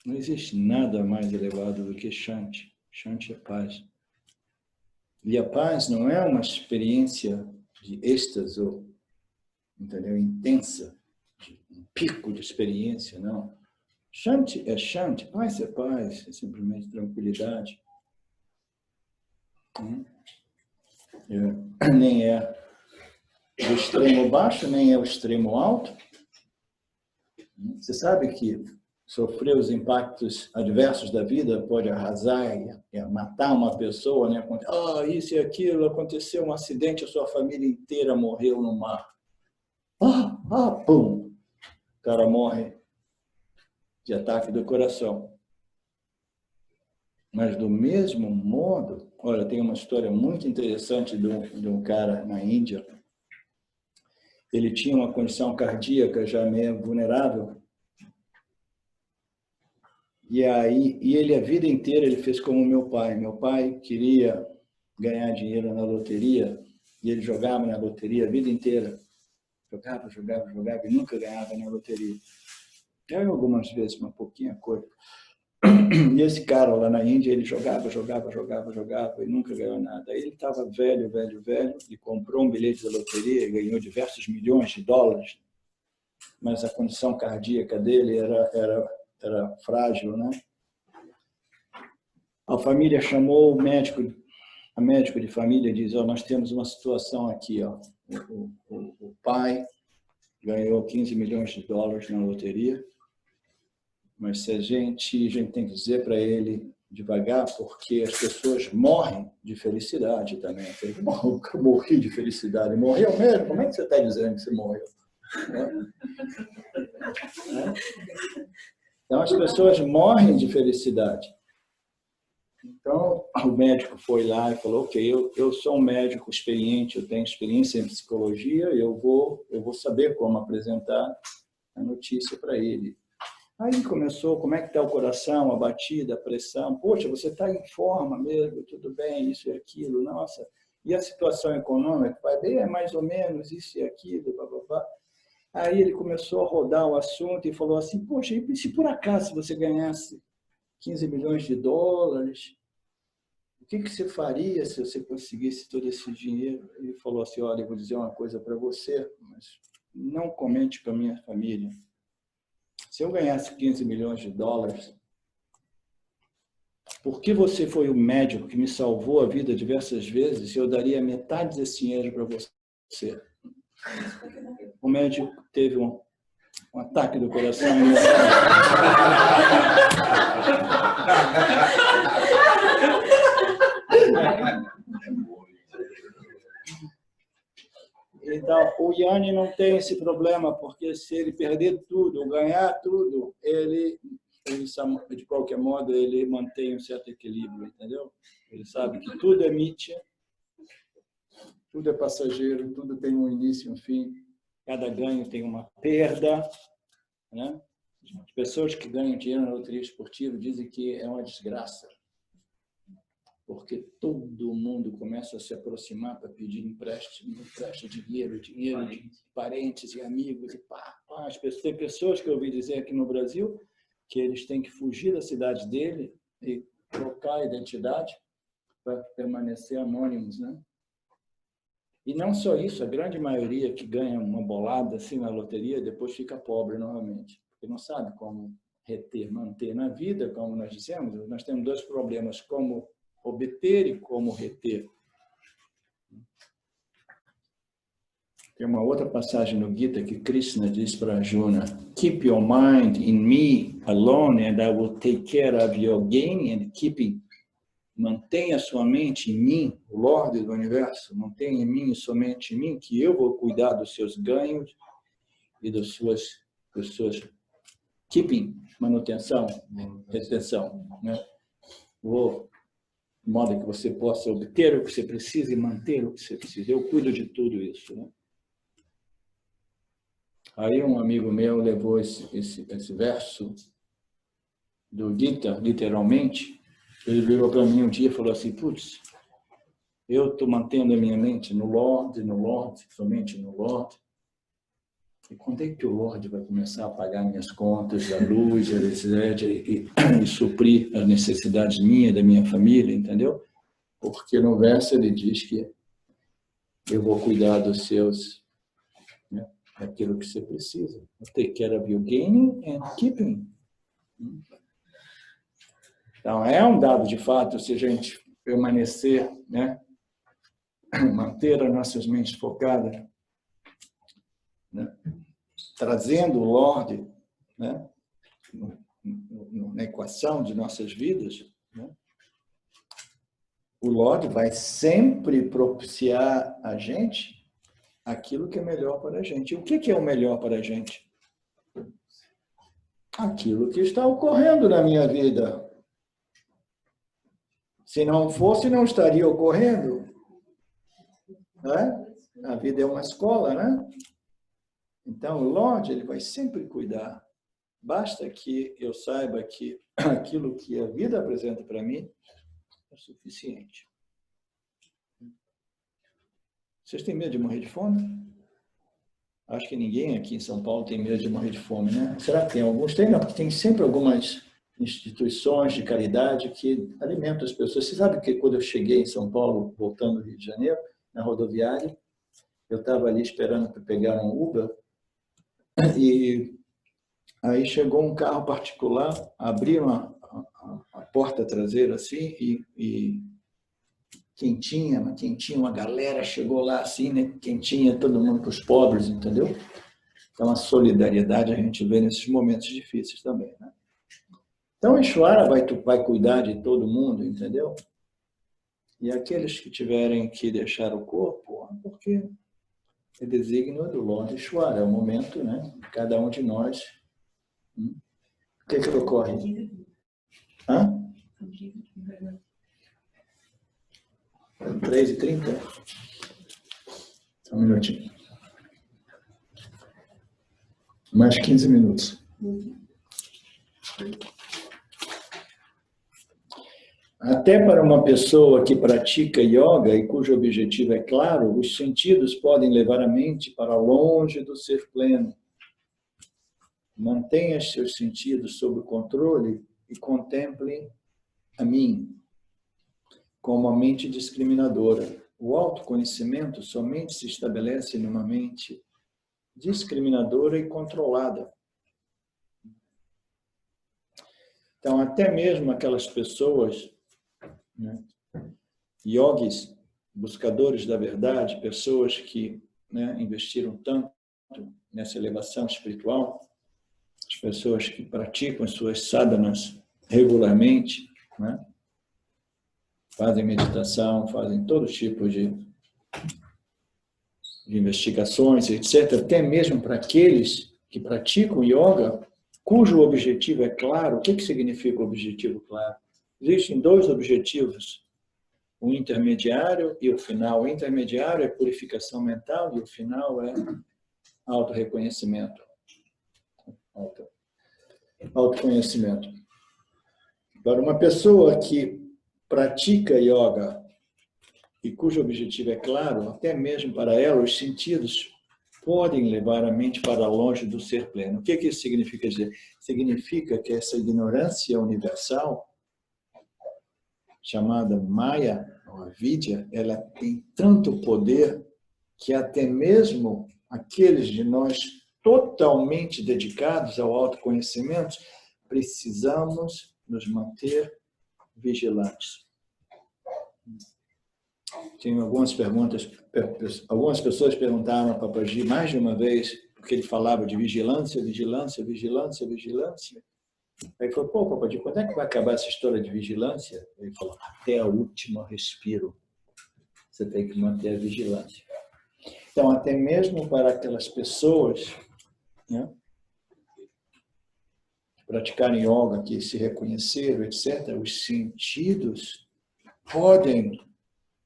[SPEAKER 1] Não existe nada mais elevado do que Shanti. Shanti é paz. E a paz não é uma experiência de êxtase, entendeu? Intensa, um pico de experiência, não. Shanti é Shanti, paz é paz, é simplesmente tranquilidade. Nem é o extremo baixo, nem é o extremo alto. Você sabe que sofrer os impactos adversos da vida pode arrasar e matar uma pessoa, né? Isso e aquilo, aconteceu um acidente, a sua família inteira morreu no mar. Pum! O cara morre de ataque do coração. Mas do mesmo modo, olha, tem uma história muito interessante de um cara na Índia. Ele tinha uma condição cardíaca já meio vulnerável. E ele a vida inteira ele fez como meu pai. Meu pai queria ganhar dinheiro na loteria e ele jogava na loteria a vida inteira. Jogava e nunca ganhava na loteria. Eu algumas vezes, uma pouquinha coisa. E esse cara lá na Índia, ele jogava e nunca ganhou nada. Aí ele estava velho, e comprou um bilhete da loteria e ganhou diversos milhões de dólares, mas a condição cardíaca dele era frágil, né? A família chamou o médico, a médico de família diz, nós temos uma situação aqui, o pai ganhou 15 milhões de dólares na loteria, mas se a gente tem que dizer para ele devagar, porque as pessoas morrem de felicidade também. Eu morri de felicidade. Morreu mesmo? Como é que você está dizendo que você morreu? Então, as pessoas morrem de felicidade. Então, o médico foi lá e falou, ok, eu sou um médico experiente, eu tenho experiência em psicologia, eu vou saber como apresentar a notícia para ele. Aí começou, como é que está o coração, a batida, a pressão? Poxa, você está em forma mesmo, tudo bem, isso e aquilo, nossa. E a situação econômica? Vai bem, é mais ou menos isso e aquilo, blá, blá, blá. Aí ele começou a rodar o assunto e falou assim, poxa, e se por acaso você ganhasse 15 milhões de dólares, o que você faria se você conseguisse todo esse dinheiro? Ele falou assim, olha, eu vou dizer uma coisa para você, mas não comente com a minha família. Se eu ganhasse 15 milhões de dólares, porque você foi o médico que me salvou a vida diversas vezes, eu daria metade desse dinheiro para você. O médico teve um ataque do coração. Então, o Yanni não tem esse problema, porque se ele perder tudo, ou ganhar tudo, ele, de qualquer modo, ele mantém um certo equilíbrio, entendeu? Ele sabe que tudo é mítia, tudo é passageiro, tudo tem um início e um fim, cada ganho tem uma perda, né? As pessoas que ganham dinheiro na loteria esportiva dizem que é uma desgraça, porque todo mundo começa a se aproximar para pedir empréstimo, empresta dinheiro de parentes e amigos. E tem pessoas que eu ouvi dizer aqui no Brasil que eles têm que fugir da cidade dele e trocar a identidade para permanecer anônimos, né? E não só isso, a grande maioria que ganha uma bolada assim na loteria depois fica pobre novamente, porque não sabe como reter, manter na vida, como nós dissemos. Nós temos dois problemas, como obter e como reter. Tem uma outra passagem no Gita que Krishna diz para Arjuna: Keep your mind in me alone and I will take care of your gain and keeping. Mantenha sua mente em mim, o Lorde do Universo. Mantenha em mim e somente em mim, que eu vou cuidar dos seus ganhos e das suas keeping, manutenção, retenção, né? De modo que você possa obter o que você precisa e manter o que você precisa. Eu cuido de tudo isso, né? Aí um amigo meu levou esse verso do Gita, literalmente. Ele virou para mim um dia e falou assim, putz, eu estou mantendo a minha mente no Lorde, somente no Lorde. E quando é que o Lorde vai começar a pagar minhas contas, a luz, a eletricidade e suprir as necessidades minhas, da minha família, entendeu? Porque no verso ele diz que eu vou cuidar dos seus, né, daquilo que você precisa. Take care of your gaining and keeping. Então, é um dado de fato se a gente permanecer, né, manter as nossas mentes focadas, né, trazendo o Lorde, né, na equação de nossas vidas, né, o Lorde vai sempre propiciar a gente aquilo que é melhor para a gente. E o que é o melhor para a gente? Aquilo que está ocorrendo na minha vida. Se não fosse, não estaria ocorrendo. Né? A vida é uma escola, né? Então, o Lorde, ele vai sempre cuidar. Basta que eu saiba que aquilo que a vida apresenta para mim é suficiente. Vocês têm medo de morrer de fome? Acho que ninguém aqui em São Paulo tem medo de morrer de fome, né? Será que tem alguns? Tem, não, porque tem sempre algumas instituições de caridade que alimentam as pessoas. Você sabe que quando eu cheguei em São Paulo, voltando do Rio de Janeiro, na rodoviária, eu estava ali esperando para pegar um Uber, e aí chegou um carro particular, abriram a porta traseira assim, e quentinha, uma galera chegou lá assim, né? Quentinha, todo mundo para os pobres, entendeu? Então, a solidariedade a gente vê nesses momentos difíceis também, né? Então, a Ishvara vai cuidar de todo mundo, entendeu? E aqueles que tiverem que deixar o corpo, porque é desígnio do Lord Ishvara, é o momento, né? Cada um de nós. O que ocorre? Hã? 3h30? Um minutinho. Mais 15 minutos. Até para uma pessoa que pratica yoga e cujo objetivo é claro, os sentidos podem levar a mente para longe do ser pleno. Mantenha seus sentidos sob controle e contemple a mim como a mente discriminadora. O autoconhecimento somente se estabelece numa mente discriminadora e controlada. Então, até mesmo aquelas pessoas, né, yogis, buscadores da verdade, pessoas que, né, investiram tanto nessa elevação espiritual, as pessoas que praticam as suas sadhanas regularmente, né, fazem meditação, fazem todo tipo de investigações, etc. Até mesmo para aqueles que praticam yoga, cujo objetivo é claro. O que significa o objetivo claro? Existem dois objetivos, o intermediário e o final. O intermediário é purificação mental e o final é autorreconhecimento. Autoconhecimento. Para uma pessoa que pratica yoga e cujo objetivo é claro, até mesmo para ela, os sentidos podem levar a mente para longe do ser pleno. O que isso significa dizer? Significa que essa ignorância universal, chamada Maya, ou Avidya, ela tem tanto poder que até mesmo aqueles de nós totalmente dedicados ao autoconhecimento, precisamos nos manter vigilantes. Tenho algumas perguntas. Algumas pessoas perguntaram a Papaji mais de uma vez, porque ele falava de vigilância, vigilância, vigilância, vigilância. Aí ele falou, pô, Papaji, quando é que vai acabar essa história de vigilância? Ele falou, até o último respiro. Você tem que manter a vigilância. Então, até mesmo para aquelas pessoas, né, que praticarem yoga, que se reconheceram, etc., os sentidos podem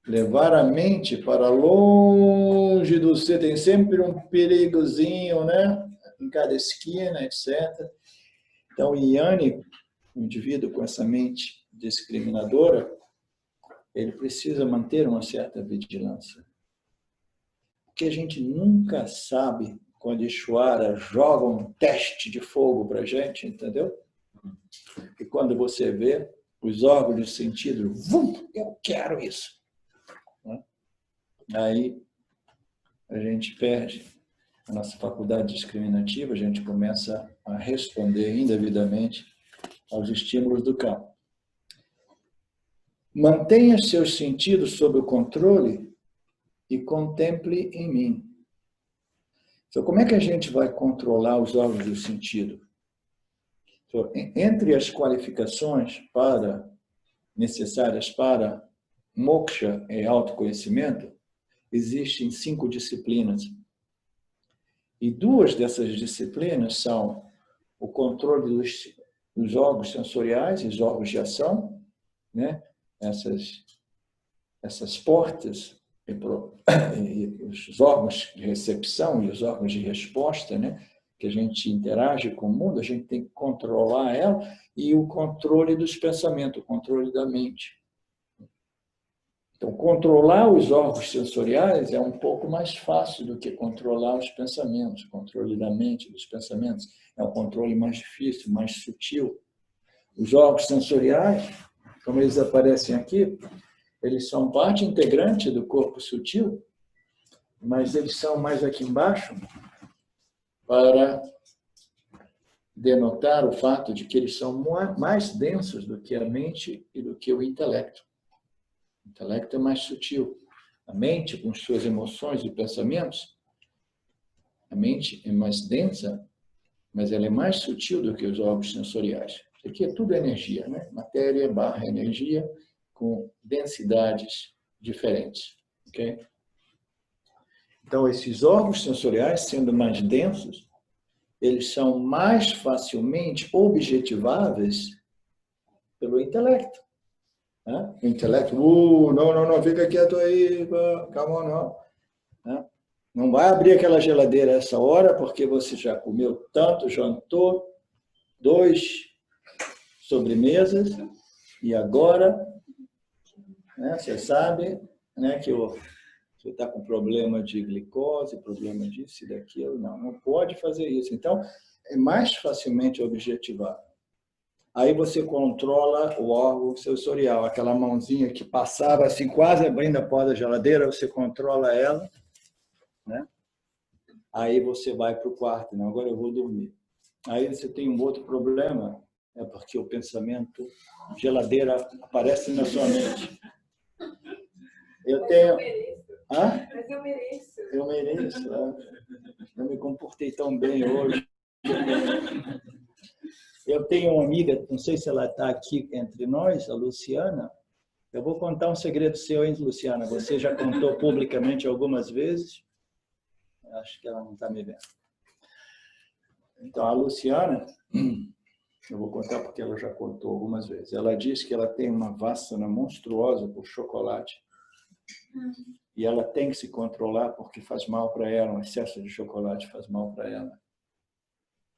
[SPEAKER 1] levar a mente para longe do ser. Tem sempre um perigozinho, né? Em cada esquina, etc. Então, o Yanni, o indivíduo com essa mente discriminadora, ele precisa manter uma certa vigilância. Porque a gente nunca sabe quando Ishvara joga um teste de fogo para a gente, entendeu? E quando você vê os órgãos de sentido, eu quero isso. Aí a gente perde a nossa faculdade discriminativa, a gente começa a responder indevidamente aos estímulos do campo. Mantenha seus sentidos sob o controle e contemple em mim. Então, como é que a gente vai controlar os órgãos do sentido? Então, entre as qualificações necessárias para moksha e autoconhecimento, existem 5 disciplinas. E 2 dessas disciplinas são o controle dos órgãos sensoriais, os órgãos de ação, né? Essas portas, e os órgãos de recepção e os órgãos de resposta, né? Que a gente interage com o mundo, a gente tem que controlar ela, e o controle dos pensamentos, o controle da mente. Então, controlar os órgãos sensoriais é um pouco mais fácil do que controlar os pensamentos. O controle da mente, dos pensamentos, é um controle mais difícil, mais sutil. Os órgãos sensoriais, como eles aparecem aqui, eles são parte integrante do corpo sutil, mas eles são mais aqui embaixo para denotar o fato de que eles são mais densos do que a mente e do que o intelecto. O intelecto é mais sutil. A mente, com suas emoções e pensamentos, a mente é mais densa, mas ela é mais sutil do que os órgãos sensoriais. Isso aqui é tudo energia, né? Matéria barra energia com densidades diferentes. Okay? Então, esses órgãos sensoriais, sendo mais densos, eles são mais facilmente objetiváveis pelo intelecto. Né? O intelecto, não, fica quieto aí, calma, não. Né? Não vai abrir aquela geladeira essa hora, porque você já comeu tanto, jantou, 2 sobremesas, e agora, né, você sabe, né, que você está com problema de glicose, problema disso e daquilo. Não pode fazer isso. Então, é mais facilmente objetivável. Aí você controla o órgão sensorial, aquela mãozinha que passava assim, quase abrindo a porta da geladeira, você controla ela, né? Aí você vai para o quarto, não, agora eu vou dormir. Aí você tem um outro problema, é porque o pensamento geladeira aparece na sua mente. Eu tenho... Hã?
[SPEAKER 2] Mas eu mereço.
[SPEAKER 1] Eu mereço. Eu me comportei tão bem hoje. Eu tenho uma amiga, não sei se ela está aqui entre nós, a Luciana. Eu vou contar um segredo seu, hein, Luciana? Você já contou publicamente algumas vezes. Acho que ela não está me vendo. Então, a Luciana, eu vou contar porque ela já contou algumas vezes. Ela diz que ela tem uma vassana monstruosa por chocolate. E ela tem que se controlar porque faz mal para ela, um excesso de chocolate faz mal para ela.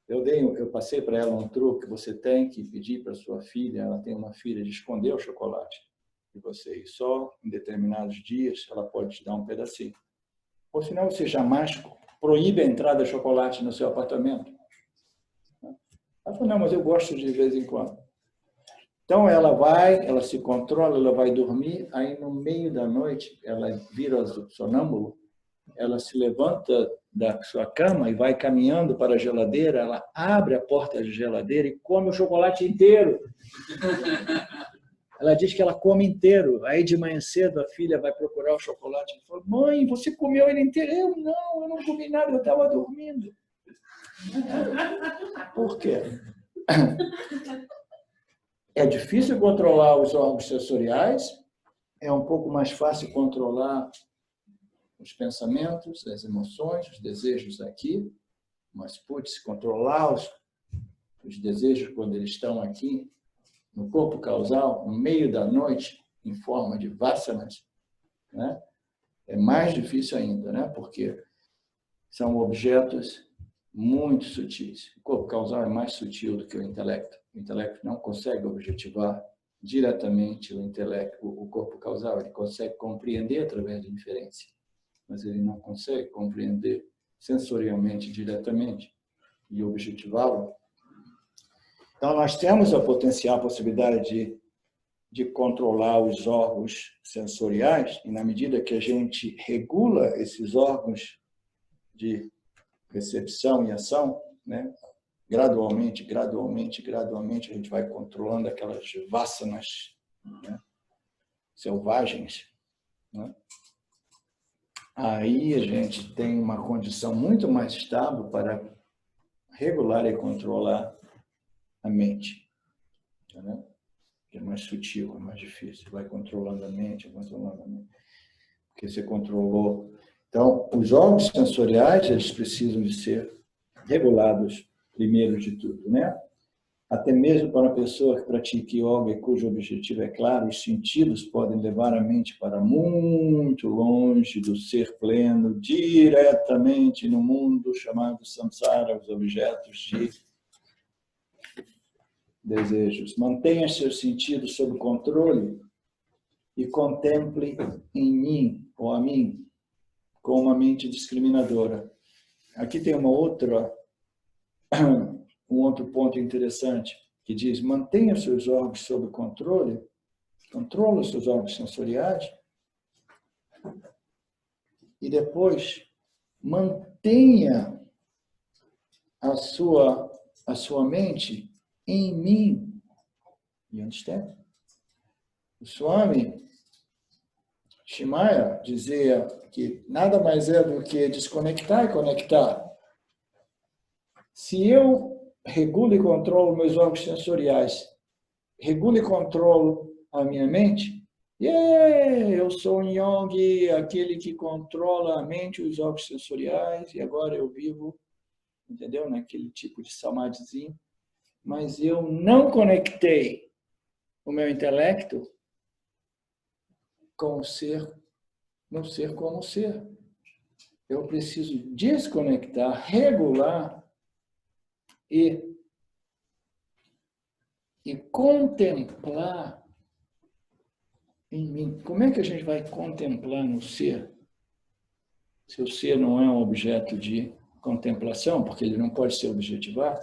[SPEAKER 1] Eu passei para ela um truque, você tem que pedir para sua filha, ela tem uma filha, de esconder o chocolate de você. E só em determinados dias ela pode te dar um pedacinho. Ou senão você jamais proíbe a entrada de chocolate no seu apartamento. Ela falou, não, mas eu gosto de vez em quando. Então, ela se controla, ela vai dormir, aí no meio da noite, ela vira sonâmbulo, ela se levanta da sua cama e vai caminhando para a geladeira, ela abre a porta da geladeira e come o chocolate inteiro. Ela diz que ela come inteiro. Aí, de manhã cedo, a filha vai procurar o chocolate. Ela fala, mãe, você comeu ele inteiro? Eu não comi nada, eu estava dormindo. Por quê? É difícil controlar os órgãos sensoriais, é um pouco mais fácil controlar os pensamentos, as emoções, os desejos aqui, mas, putz, controlar os desejos quando eles estão aqui, no corpo causal, no meio da noite, em forma de vassanas, né? É mais difícil ainda, né? Porque são objetos muito sutis. O corpo causal é mais sutil do que o intelecto. O intelecto não consegue objetivar diretamente o intelecto, o corpo causal. Ele consegue compreender através de inferência, mas ele não consegue compreender sensorialmente diretamente e objetivá-lo. Então, nós temos a possibilidade de controlar os órgãos sensoriais, e na medida que a gente regula esses órgãos de recepção e ação, né? Gradualmente, a gente vai controlando aquelas vassanas, né? Selvagens, né? Aí a gente tem uma condição muito mais estável para regular e controlar a mente, né? Que é mais sutil, é mais difícil. Vai controlando a mente, porque você controlou. Então, os órgãos sensoriais, eles precisam de ser regulados primeiro de tudo, né? Até mesmo para uma pessoa que pratica yoga e cujo objetivo é claro, os sentidos podem levar a mente para muito longe do ser pleno, diretamente no mundo chamado samsara, os objetos de desejos. Mantenha seus sentidos sob controle e contemple em mim, ou a mim, com uma mente discriminadora. Aqui tem um outro ponto interessante. que diz: mantenha seus órgãos sob controle, controla os seus órgãos sensoriais, e depois mantenha a sua mente em mim. You understand? O Swami Shimaya dizia que nada mais é do que desconectar e conectar. Se eu regulo e controlo meus órgãos sensoriais, regulo e controlo a minha mente, eu sou um yogi, aquele que controla a mente e os órgãos sensoriais, e agora eu vivo, entendeu? Naquele tipo de samadhizinho. Mas eu não conectei o meu intelecto com o ser, no ser como ser. Eu preciso desconectar, regular e contemplar em mim. Como é que a gente vai contemplar no ser? Se o ser não é um objeto de contemplação, porque ele não pode ser objetivado,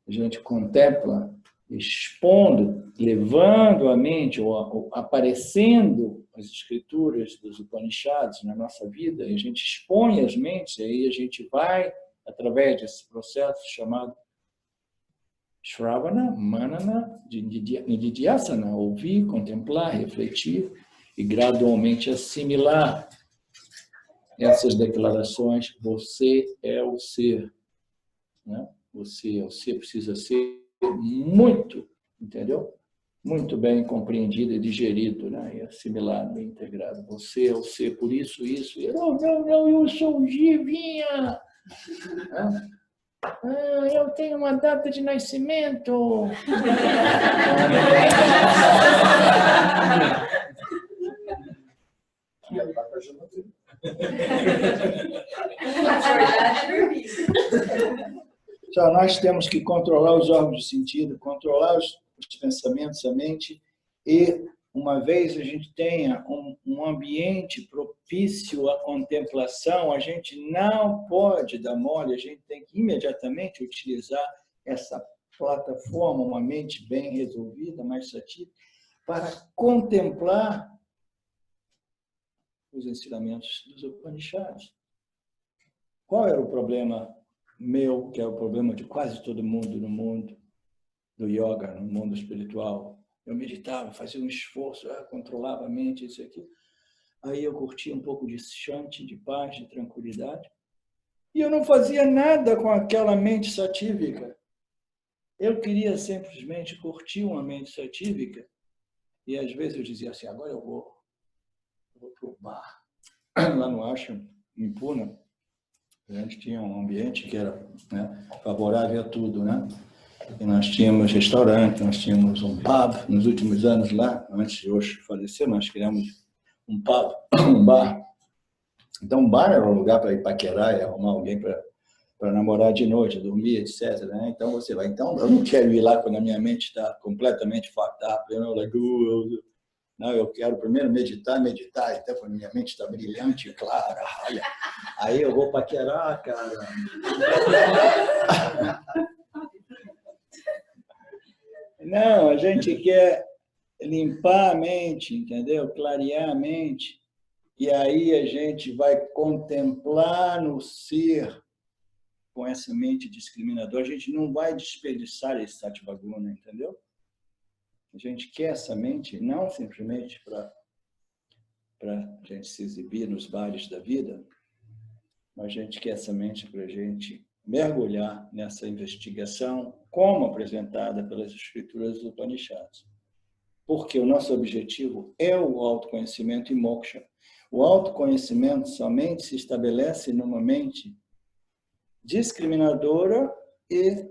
[SPEAKER 1] a gente contempla expondo, levando a mente, ou aparecendo as escrituras dos Upanishads na nossa vida, e a gente expõe as mentes, e aí a gente vai, através desse processo chamado Shravana, Manana, Nididhyasana, ouvir, contemplar, refletir e gradualmente assimilar essas declarações. Você é o ser, né? Você é o ser, precisa ser muito, entendeu? Muito bem compreendido e digerido, né? E assimilado, e integrado. Você é o ser, por isso, isso. Não, eu sou o Jivinha. Eu tenho uma data de nascimento. Só nós temos que controlar os órgãos de sentido, controlar os pensamentos, a mente, e uma vez a gente tenha um ambiente propício à contemplação, a gente não pode dar mole, a gente tem que imediatamente utilizar essa plataforma, uma mente bem resolvida, mais sativa, para contemplar os ensinamentos dos Upanishads. Qual era o problema meu, que é o problema de quase todo mundo no mundo do yoga, no mundo espiritual? Eu meditava, fazia um esforço, controlava a mente, isso aqui. Aí eu curtia um pouco de shanti, de paz, de tranquilidade. E eu não fazia nada com aquela mente satívica. Eu queria simplesmente curtir uma mente satívica. E às vezes eu dizia assim, agora eu vou para o bar. Lá no Ashram, em Pune, a gente tinha um ambiente que era, né, favorável a tudo, né? E nós tínhamos restaurante, nós tínhamos um pub. Nos últimos anos lá, antes de hoje falecer, nós criamos um pub, um bar. Então, um bar era um lugar para ir paquerar e arrumar alguém para namorar de noite, dormir, etc. Né? Então, você vai. Então, eu não quero ir lá quando a minha mente está completamente fucked up. Não, eu quero primeiro meditar, até quando minha mente está brilhante, clara. Olha, aí eu vou paquerar, cara. Não, a gente quer limpar a mente, entendeu? Clarear a mente. E aí a gente vai contemplar no ser com essa mente discriminadora. A gente não vai desperdiçar esse Sattva-guna, entendeu? A gente quer essa mente não simplesmente para a gente se exibir nos bares da vida, mas a gente quer essa mente para a gente mergulhar nessa investigação como apresentada pelas escrituras do Upanishads. Porque o nosso objetivo é o autoconhecimento e moksha. O autoconhecimento somente se estabelece numa mente discriminadora e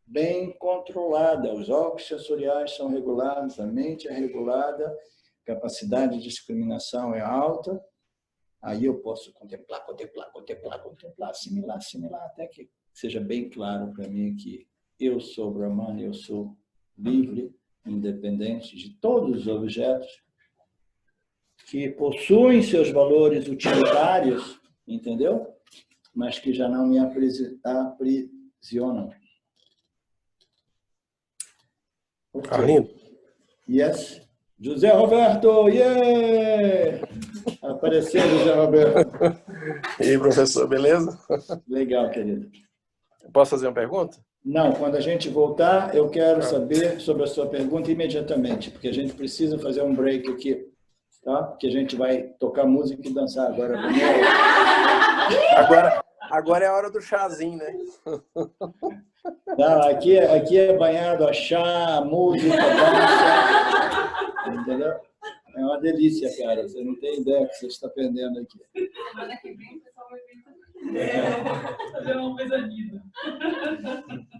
[SPEAKER 1] bem controlada. Os órgãos sensoriais são regulados, a mente é regulada, a capacidade de discriminação é alta. Aí eu posso contemplar, assimilar, até que seja bem claro para mim que eu sou Brahman, eu sou livre, independente de todos os objetos que possuem seus valores utilitários, entendeu? Mas que já não me aprisionam. Okay.
[SPEAKER 2] Carlinhos?
[SPEAKER 1] Yes. José Roberto, yeah! Apareceu, José Roberto.
[SPEAKER 2] E aí, professor, beleza?
[SPEAKER 1] Legal, querido.
[SPEAKER 2] Posso fazer uma pergunta?
[SPEAKER 1] Não, quando a gente voltar, eu quero saber sobre a sua pergunta imediatamente, porque a gente precisa fazer um break aqui, tá? Porque a gente vai tocar música e dançar agora.
[SPEAKER 2] Agora é a hora do chazinho, né?
[SPEAKER 1] Não, aqui é banhado a chá, música, dança, entendeu? É uma delícia, cara. Você não tem ideia que você está aprendendo aqui.
[SPEAKER 4] Semana que vem o pessoal vai vir fazer uma coisa linda.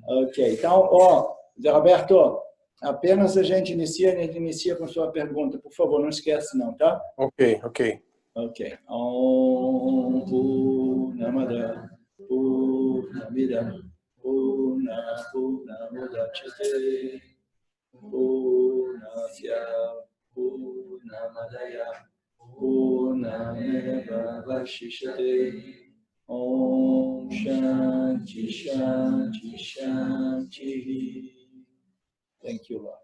[SPEAKER 1] Ok, então, ó, Zé Roberto, apenas a gente inicia com sua pergunta. Por favor, não esquece não, tá?
[SPEAKER 2] Ok.
[SPEAKER 1] Ok. Om Purnamada Purnamidam Purnamudachyate Purnasya Purnamadaya Purnameva Vashishyate Om Shanti Shanti Shanti. Thank you, Lord.